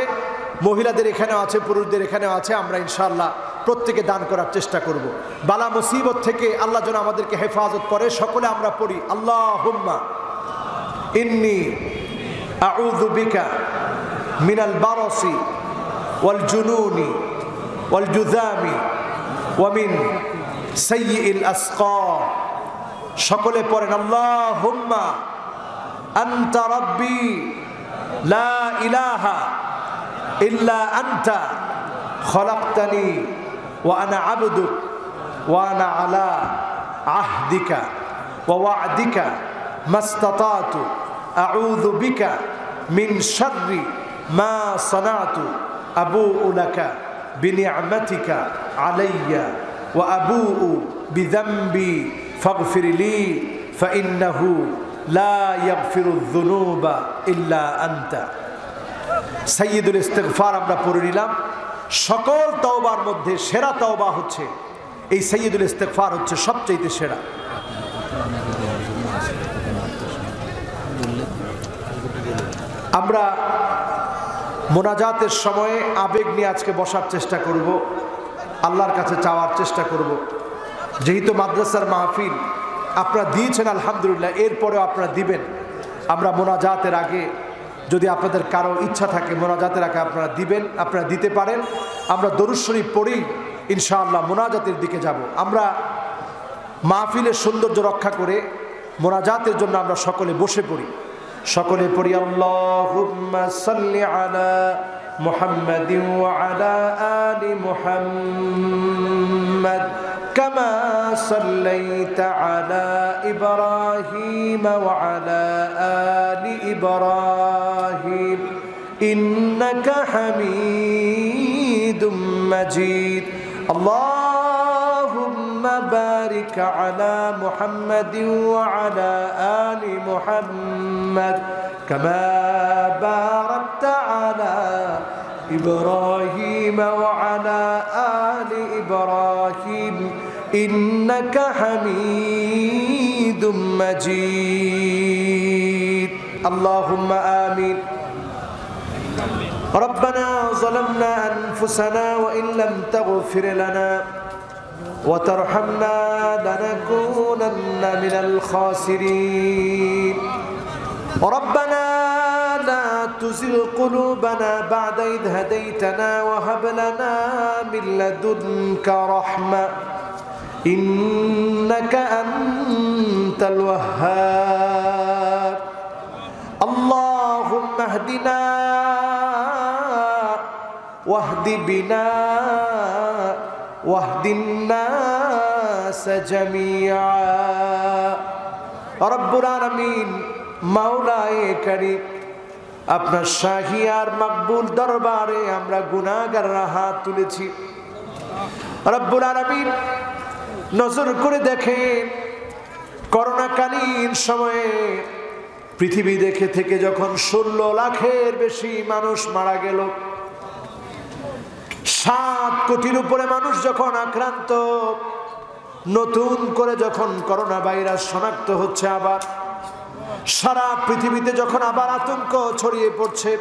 A: মহিলাদের এখানেও আছে, পুরুষদের এখানেও আছে। আমরা ইনশাআল্লাহ প্রত্যেকে দান করার চেষ্টা করব। বালা মুসিবত থেকে আল্লাহ যেন আমাদেরকে হেফাজত করে। সকলে আমরা পড়ি আল্লাহুম্মা ইন্নী আউযু বিকা মিনাল বারসি ওয়াল জুনুনি ওয়াল জুযামি ওয়া মিন সাইয়্যিল আসকাম। সকলে পড়েন আল্লাহুম্মা আনতা রাব্বি লা ইলাহা ইল্লা আনতা খলাকতানি ওয়া আনা আবদুক ওয়া আনা আলা আহদিকা ওয়া ওয়া'দিকা মাস্তাতাতু আউযু বিকা মিন শাররি মা সানাতু আবুউ লাকা বিনি'মাতিকা আলাইয়া ওয়া আবুউ বিযামবি ফাগফির লি ফাইন্নাহু লা ইয়াগফিরুয যুনুবা ইল্লা আনতা। সাইয়্যিদুল ইস্তিগফার আমরা পড়ে নিলাম। সকল তওবার মধ্যে সেরা তওবা হচ্ছে এই সাইয়্যিদুল ইস্তিগফার, হচ্ছে সবচেয়ে সেরা। আমরা মোনাজাতের সময়ে আবেগ নিয়ে আজকে বসার চেষ্টা করব, আল্লাহর কাছে চাওয়ার চেষ্টা করব। যেহেতু মাদ্রাসার মাহফিল আপনারা দিয়েছেন আলহামদুলিল্লাহ, এরপরেও আপনারা দিবেন। আমরা মোনাজাতের আগে যদি আপনাদের কারো ইচ্ছা থাকে মোনাজাতের আগে আপনারা দিবেন, আপনারা দিতে পারেন। আমরা দরুদ শরীফ পড়ি ইনশাআল্লাহ মোনাজাতের দিকে যাব। আমরা মাহফিলের সৌন্দর্য রক্ষা করে মোনাজাতের জন্য আমরা সকলে বসে পড়ি। সকলে পড়ি আল্লাহুম্মা সাল্লি আলা মুহাম্মাদিন ওয়া আলা আলি মুহাম্মাদ কামা সাল্লাইতা আলা ইব্রাহিম ওয়া আলা আলি ইব্রাহিম ইন্নাকা হামিদুম মাজিদ। আল্লাহুম্মা বারিক আলা মুহাম্মাদিন ওয়া আলা আলি মুহাম্মাদ কামা বারাকতা আলা ইব্রাহিম ওয়া আলা আলি ইব্রাহিম ইন্নাকা হামিদুম মাজিদ। আল্লাহুম্মা আমিন। ربنا ظلمنا أنفسنا وإن لم تغفر لنا وترحمنا لنكونن من الخاسرين. ربنا لا تزغ قلوبنا بعد إذ هديتنا وهب لنا من لدنك رحمة إنك أنت الوهاب. اللهم اهدنا واهد بنا واهد الناس جميعا. رب العالمين মাওলায়ে কারীম, আপনার শাহী আর মকবুল দরবারে আমরা গুনাহগাররা হাত তুলেছি। রব্বুল আলামিন নজর করে দেখেন করোনাকালীন সময়ে পৃথিবী দেখে থেকে যখন 16 লাখের বেশি মানুষ মারা গেল, 7 কোটির উপরে মানুষ যখন আক্রান্ত, নতুন করে যখন করোনা ভাইরাস শনাক্ত হচ্ছে, আবার সারা পৃথিবীতে যখন আবার আতঙ্ক ছড়িয়ে পড়ছে,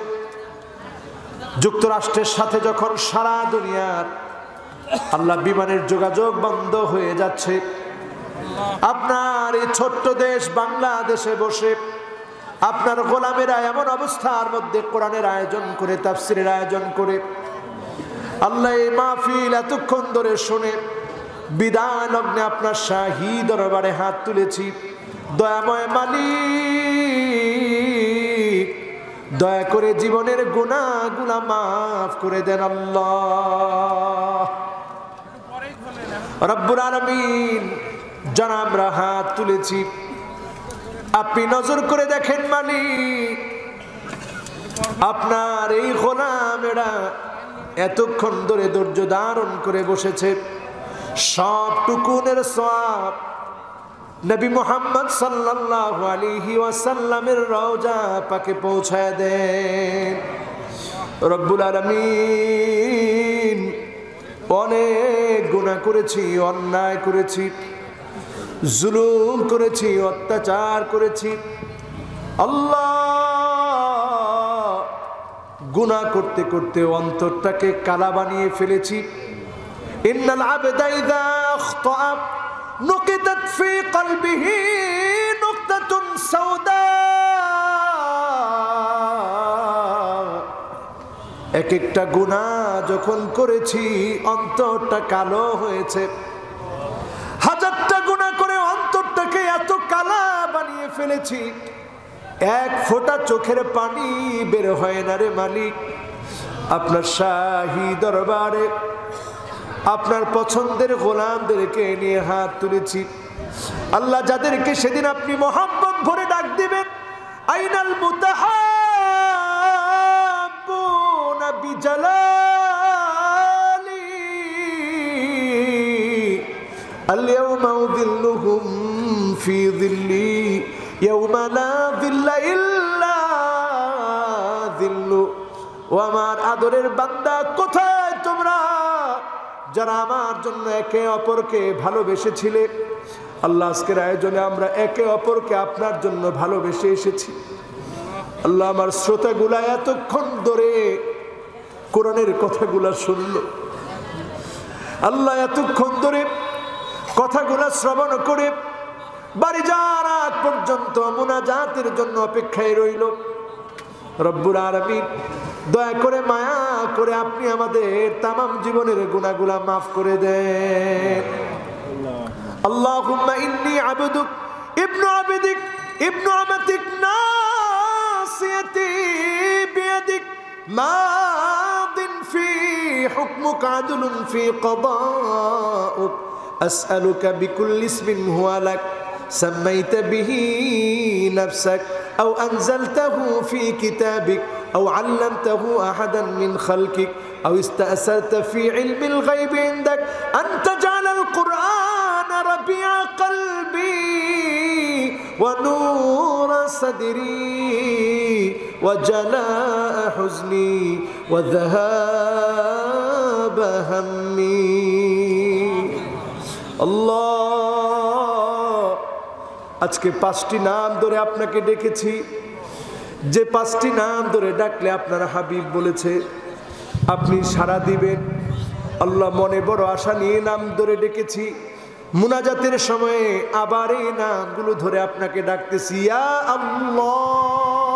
A: যুক্তরাষ্ট্রের সাথে যখন সারা দুনিয়ার আল্লাহ বিমানের যোগাযোগ বন্ধ হয়ে যাচ্ছে, আপনার এই ছোট্ট দেশ বাংলাদেশে বসে আপনার গোলামেরা এমন অবস্থার মধ্যে কোরআনের আয়োজন করে, তাফসিরের আয়োজন করে, আল্লাহ এই মাহফিল এতক্ষণ ধরে শুনে বিদায় লগ্নে আপনার শাহী দরবারে হাত তুলেছি। দয়াময় মালিক, দয়া করে জীবনের গুনাহগুলো মাফ করে দেন আল্লাহ রব্বুল আলামিন। যারা আমরা হাত তুলেছি, আপনি নজর করে দেখেন মালিক, আপনার এই গোলামেরা এতক্ষণ ধরে ধৈর্য ধারণ করে বসেছে, সবটুকুনের সওয়াব নবী মুহাম্মদ সাল্লাল্লাহু আলাইহি ওয়াসাল্লামের রওজা পাকে পৌঁছায় দেন রব্বুল আলামিন। অনেক গুনাহ করেছি, অন্যায় করেছি, জুলুম করেছি, অত্যাচার করেছি আল্লাহ। গুনাহ করতে করতে অন্তরটাকে কালা বানিয়ে ফেলেছি। ইন্নাল আবদা ইযা আখতা নুকিতাত ফি কলবিহি নুকতাতুন সাওদা। এক একটা গুনাহ যখন করেছি অন্তরটা কালো হয়েছে। হাজারটা গুনাহ করে অন্তরটাকে এত কালা বানিয়ে ফেলেছি, এক ফোঁটা চোখের পানি বের হয় না রে মালিক। আপনার শাহী দরবারে আপনার পছন্দের গোলামদেরকে নিয়ে হাত তুলেছি আল্লাহ, যাদেরকে সেদিন আপনি মোহাম্মত ভরে ডাক দিবেন, আইনাল মুতাহাব্বুনা বিজালালি আল-ইয়াওমা উযিল্লুহুম ফি যিল্লি ইয়াওমা লা যিল্লা ইল্লা যিল্লু। ও আমার আদরের বান্দা, কোথায় তোমরা যারা আমার জন্য একে অপরকে ভালোবেসেছিলে? আল্লাহ, আজকের আয়োজনে আমরা একে অপরকে আপনার জন্য ভালোবেসে এসেছি আল্লাহ। আমার শ্রোতাগুলা এতক্ষণ ধরে কোরআনের কথাগুলা শুনল আল্লাহ, এতক্ষণ ধরে কথাগুলা শ্রবণ করে বাড়ি যাওয়ার আগ পর্যন্ত মুনাজাতের জন্য অপেক্ষায় রইল। রব্বুল আলামিন, দয়া করে মায়া করে আপনি আমাদের তামাম জীবনের গুনাহগুলা মাফ করে দেন। আল্লাহুম্মা ইন্নী আবদুক ইবনু আবদিক ইবনু আমাতিক নাসিয়াতি বিয়াদিক মাদিন ফি হুকমুক আদলুন ফি কদাউক আসআলুকা বিকুল্লি ইসমিন হুয়া লাক সাম্মাইতা বিহি নাফসাক আও আনজালতাহু ফি কিতাবিক أو علمته أحدا من خلقك أو استأثرت في علم الغيب عندك أن تجعل القرآن ربيع قلبي ونور صدري وجلاء حزني وذهاب همي الله। আজকে 5টি নাম ধরে আপনাকে ডেকেছি, যে 5টি নাম ধরে ডাকলে আপনার হাবিব বলেছে আপনি সাড়া দিবেন। আল্লাহ, মনে বড় আশা নিয়ে নাম ধরে ডেকেছি, মুনাজাতের সময়ে আবার এই নামগুলো ধরে আপনাকে ডাকতেছি। ইয়া আল্লাহ,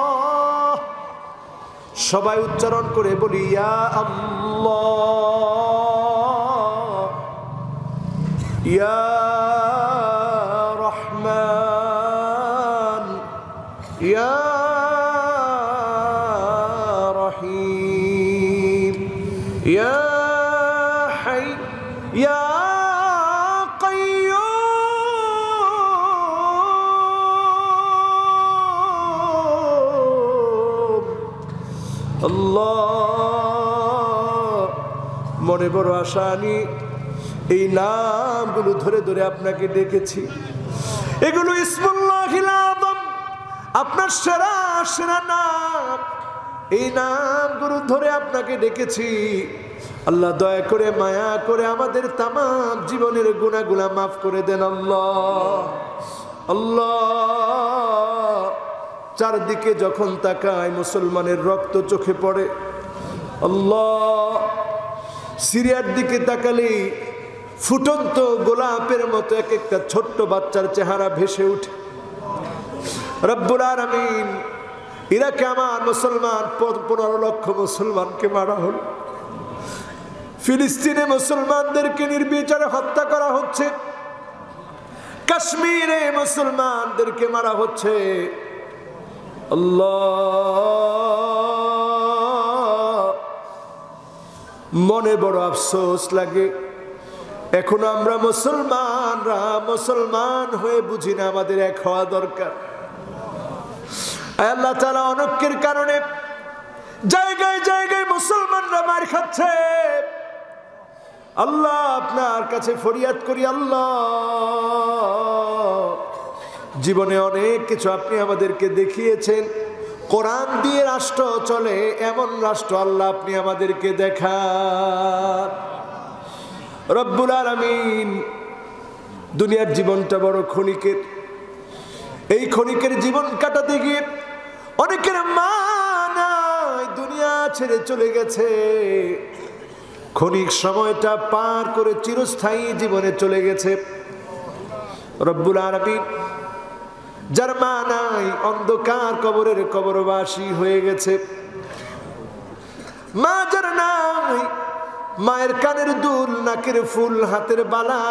A: সবাই উচ্চারণ করে বলি ইয়া আল্লাহ, ইয়া রহমান, ইয়া يا حي يا قيوم আল্লাহ। মনে বড় আশা নিয়ে এই নামগুলো ধরে ধরে আপনাকে ডেকেছি। এগুলো ইসমুল্লাহিল আযম আপনার সেরা সেরা নাম, এই নামগুলো ধরে আপনাকে ডেকেছি। আল্লাহ দয়া করে মায়া করে আমাদের তামাম জীবনের গুনাহগুলো মাফ করে দেন আল্লাহ। আল্লাহ, চারদিকে যখন তাকায় মুসলমানের রক্ত চোখে পড়ে। আল্লাহ, সিরিয়ার দিকে তাকালে ফুটন্ত গোলাপের মতো এক একটা ছোট্ট বাচ্চার চেহারা ভেসে উঠে। রব্বুল আলামিন, ইরাকে আমার মুসলমান 15 লক্ষ মুসলমানকে মারা হলো। ফিলিস্তিনে মুসলমানদেরকে নির্বিচারে হত্যা করা হচ্ছে। কাশ্মীরে মুসলমানদেরকে মারা হচ্ছে। আল্লাহ, মনে বড় আফসোস লাগে, এখনো আমরা মুসলমানরা মুসলমান হয়ে বুঝি না আমাদের এক হওয়া দরকার। আল্লাহ তাআলা অনৈক্যের কারণে জায়গায় জায়গায় মুসলমানরা মার খাচ্ছে। আল্লাহ, আপনার কাছে ফরিয়াদ করি, আল্লাহ, জীবনে অনেক কিছু আপনি আমাদেরকে দেখিয়েছেন। কোরআন দিয়ে রাষ্ট্র চলে এমন রাষ্ট্র আল্লাহ আপনি আমাদেরকে দেখান। রব্বুল আলামিন, দুনিয়ার জীবনটা বড় ক্ষণিকের। এই ক্ষণিকের জীবন কাটাতে গিয়ে অনেকের মা নাই, দুনিয়া ছেড়ে চলে গেছে। ক্ষণিক সময়টা পার করে চিরস্থায়ী জীবনে চলে গেছে। রব্বুল আলামিন, যার মা নাই অন্ধকার কবরের কবরবাসী হয়ে গেছে। মা যার নাই, মায়ের কানের দুল, নাকের ফুল, হাতের বালা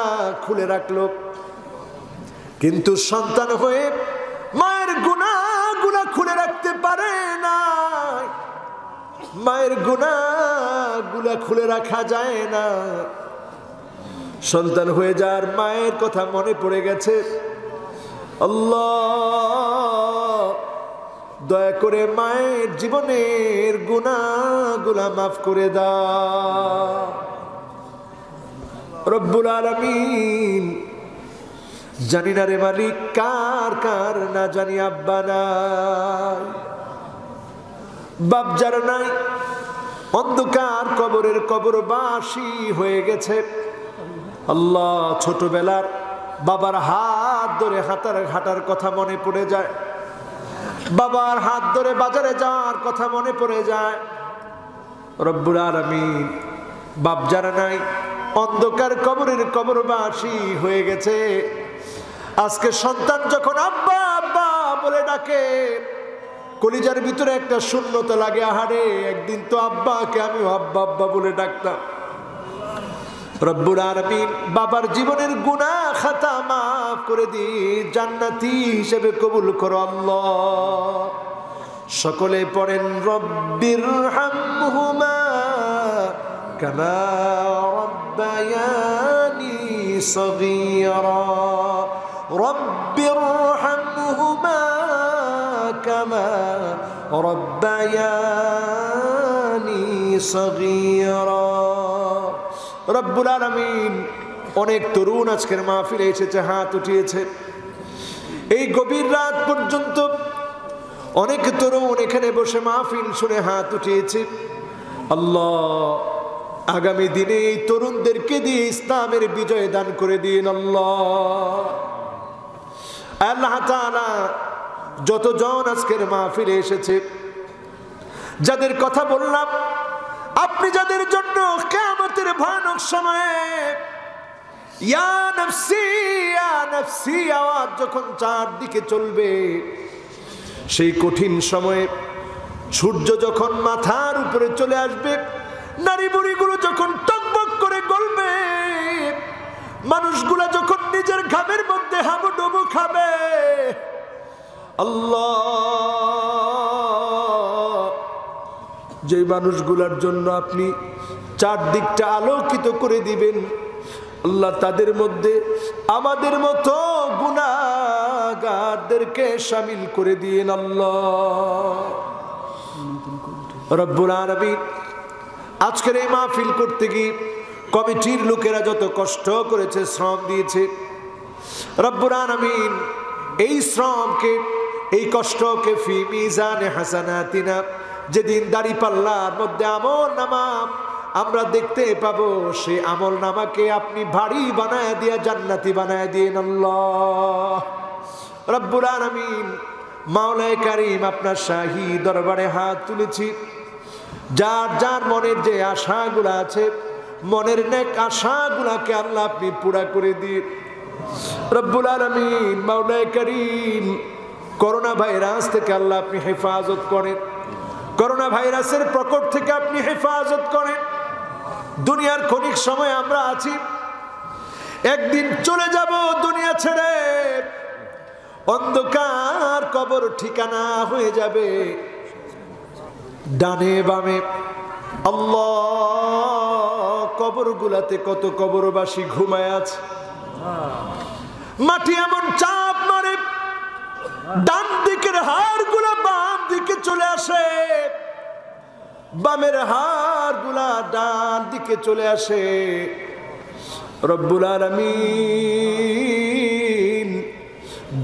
A: খুলে রাখলো, কিন্তু সন্তান হয়ে মায়ের গুনাহগুলো খুলে রাখতে পারে না। মায়ের গুনাহগুলো খুলে রাখা যায় না। সন্তান হয়ে যার মায়ের কথা মনে পড়ে গেছে, আল্লাহ দয়া করে মায়ের জীবনের গুনাহগুলো মাফ করে দাও। রব্বুল আলামিন, জানি না রে মালিক, কার কার না জানি আব্বা নাই, বাপ যার নাই, অন্ধকার কবরের কবরবাসী হয়ে গেছে। আল্লাহ, ছোটবেলার বাবার হাত ধরে হাঁটার কথা মনে পড়ে যায়, বাবার হাত ধরে বাজারে যাওয়ার কথা মনে পড়ে যায়। রব্বুল আলামিন, বাপ যারা নাই, অন্ধকার কবরের কবরবাসী হয়ে গেছে। আজকে সন্তান যখন আব্বা আব্বা বলে ডাকে, কলিজার ভিতরে একটা শূন্যতা লাগে। আহারে, একদিন তো আব্বাকে আমি আব্বা আব্বা বলে ডাকতাম। রব্বুল আলামিন, বাবার জীবনের গুনাহ খাতা মাফ করে দিন, জান্নাতি হিসেবে কবুল করো আল্লাহ। সকলে পড়েন, রব্বিরহামহুমা কামা রাব্বায়ানি সগীরা। রব্বিরহামহুমা কামা রাব্বায়ানি সগীরা। রব্বুল আলামিন, অনেক তরুণ আজকের মাহফিলে এসেছে, হাত উঠিয়েছে। এই গভীর রাত পর্যন্ত অনেক তরুণ এখানে বসে মাহফিল শুনে হাত উঠিয়েছে। আল্লাহ, আগামী দিনে এই তরুণদেরকে দিয়ে ইসলামের বিজয় দান করে দিন আল্লাহ। আল্লাহ তাআলা, যতজন আজকের মাহফিলে এসেছে, যাদের কথা বললাম, আপনি যাদের জন্য কিয়ামতের ভয়ানক সময়ে ইয়া নফসি ইয়া নফসি আওয়াজ যখন চারদিকে চলবে, সেই কঠিন সময়ে সূর্য যখন মাথার উপরে চলে আসবে, নারী বুড়িগুলো যখন টকবক করে গলবে, মানুষগুলা যখন নিজের ঘামের মধ্যে হাবুডুবু খাবে, আল্লাহ, যে মানুষগুলার জন্য আপনি চারদিকটা আলোকিত করে দিবেন, আল্লাহ, তাদের মধ্যে আমাদের মতো গুনাহগারদেরকে শামিল করে দিয়েন আল্লাহ। রব্বুল আলামিন, আজকের এই মাহফিল করতে গিয়ে কমিটির লোকেরা যত কষ্ট করেছে, শ্রম দিয়েছে, রব্বুল আলামিন এই শ্রমকে এই কষ্টকে ফি মিজানে হাসানাতিনা, যেদিন দাড়ি পাল্লার মধ্যে আমল নামা আমরা দেখতে পাবো, সেই আমল নামাকে আপনি ভারী বানায় দিয়া জান্নাতি বানায় দিন আল্লাহ রব্বুল আলামিন। মাওলায়ে কারীম, আপনার শাহী দরবারে হাত তুলেছি, যার যার মনের যে আশাগুলো আছে, মনের নেক আশাগুলাকে আল্লাহ আপনি পুরা করে দিন রব্বুল আলামিন। মাওলায়ে কারীম, করোনা ভাইরাস থেকে আল্লাহ আপনি হেফাজত করেন, করোনা ভাইরাসের প্রকোপ থেকে আপনি হেফাজত করেন। দুনিয়ার ক্ষণিক সময় আমরা আছি, একদিন চলে যাব দুনিয়া ছেড়ে, অন্ধকার কবর ঠিকানা হয়ে যাবে। ডানে বামে আল্লাহ কবরগুলাতে কত কবরবাসী ঘুমায় আছে, মাটি এমন চাপ মারে, ডান দিকের হাড়গুলা বাম দিকে চলে আসে, বামের হাড়গুলা ডান দিকে চলে আসে। রব্বুল আলামিন,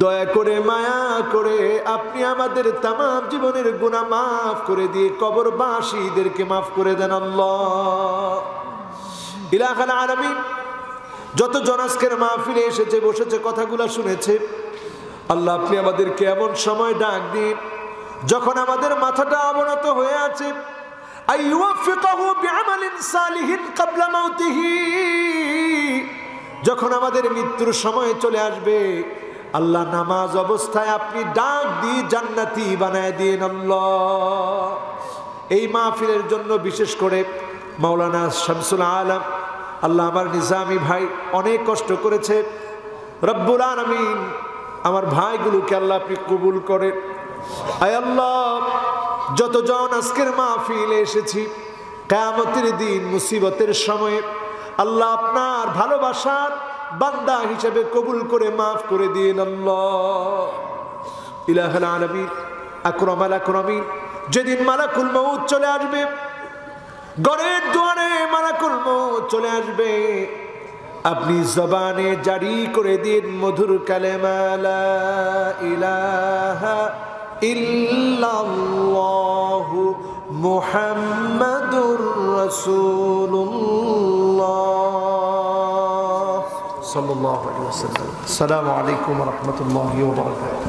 A: দয়া করে মায়া করে আপনি আমাদের তামাম জীবনের গুনাহ মাফ করে দিয়ে কবরবাসীদেরকে মাফ করে দেন আল্লাহ। ইলাহুল আলামিন, যত জন আজকের মাহফিলে এসেছে বসেছে কথাগুলো শুনেছে, আল্লাহ আপনি আমাদেরকে এমন সময় ডাক দিন যখন আমাদের মাথাটা অবনত হয়ে আছে, আইয়ুফিকাহু বিআমালিন সালিহিন ক্বাবলা মাউতিহি, যখন আমাদের মৃত্যুর সময় চলে আসবে, আল্লাহ নামাজ অবস্থায় আপনি ডাক দিয়ে জান্নাতি বানায় দিন আল্লাহ। এই মাহফিলের জন্য বিশেষ করে মাওলানা শামসুল আলম, আল্লাহ আমার নিজামী ভাই অনেক কষ্ট করেছে, রব্বুল আলামিন আমার ভাইগুলোকে আল্লাহ আপনি কবুল করেন। আয় আল্লাহ, যতজন আজকের মাহফিলে এসেছি, কিয়ামতের দিন মুসিবতের সময়ে আল্লাহ আপনার ভালোবাসার বান্দা হিসেবে কবুল করে মাফ করে দিন আল্লাহ। ইলাহুল আলামিন, আকরামাল আকরামিন, যেদিন মালাকুল মউত চলে আসবে, ঘরের দুয়ারে মালাকুল মউত চলে আসবে, আপনি জবানে জারি করে দিন মধুর কালেমা লা ইলাহা ইল্লাল্লাহু মুহাম্মাদুর রাসূলুল্লাহ সাল্লাল্লাহু আলাইহি ওয়াসাল্লাম। আসসালামু আলাইকুম ওয়া রাহমাতুল্লাহি ওয়া বারাকাতুহু।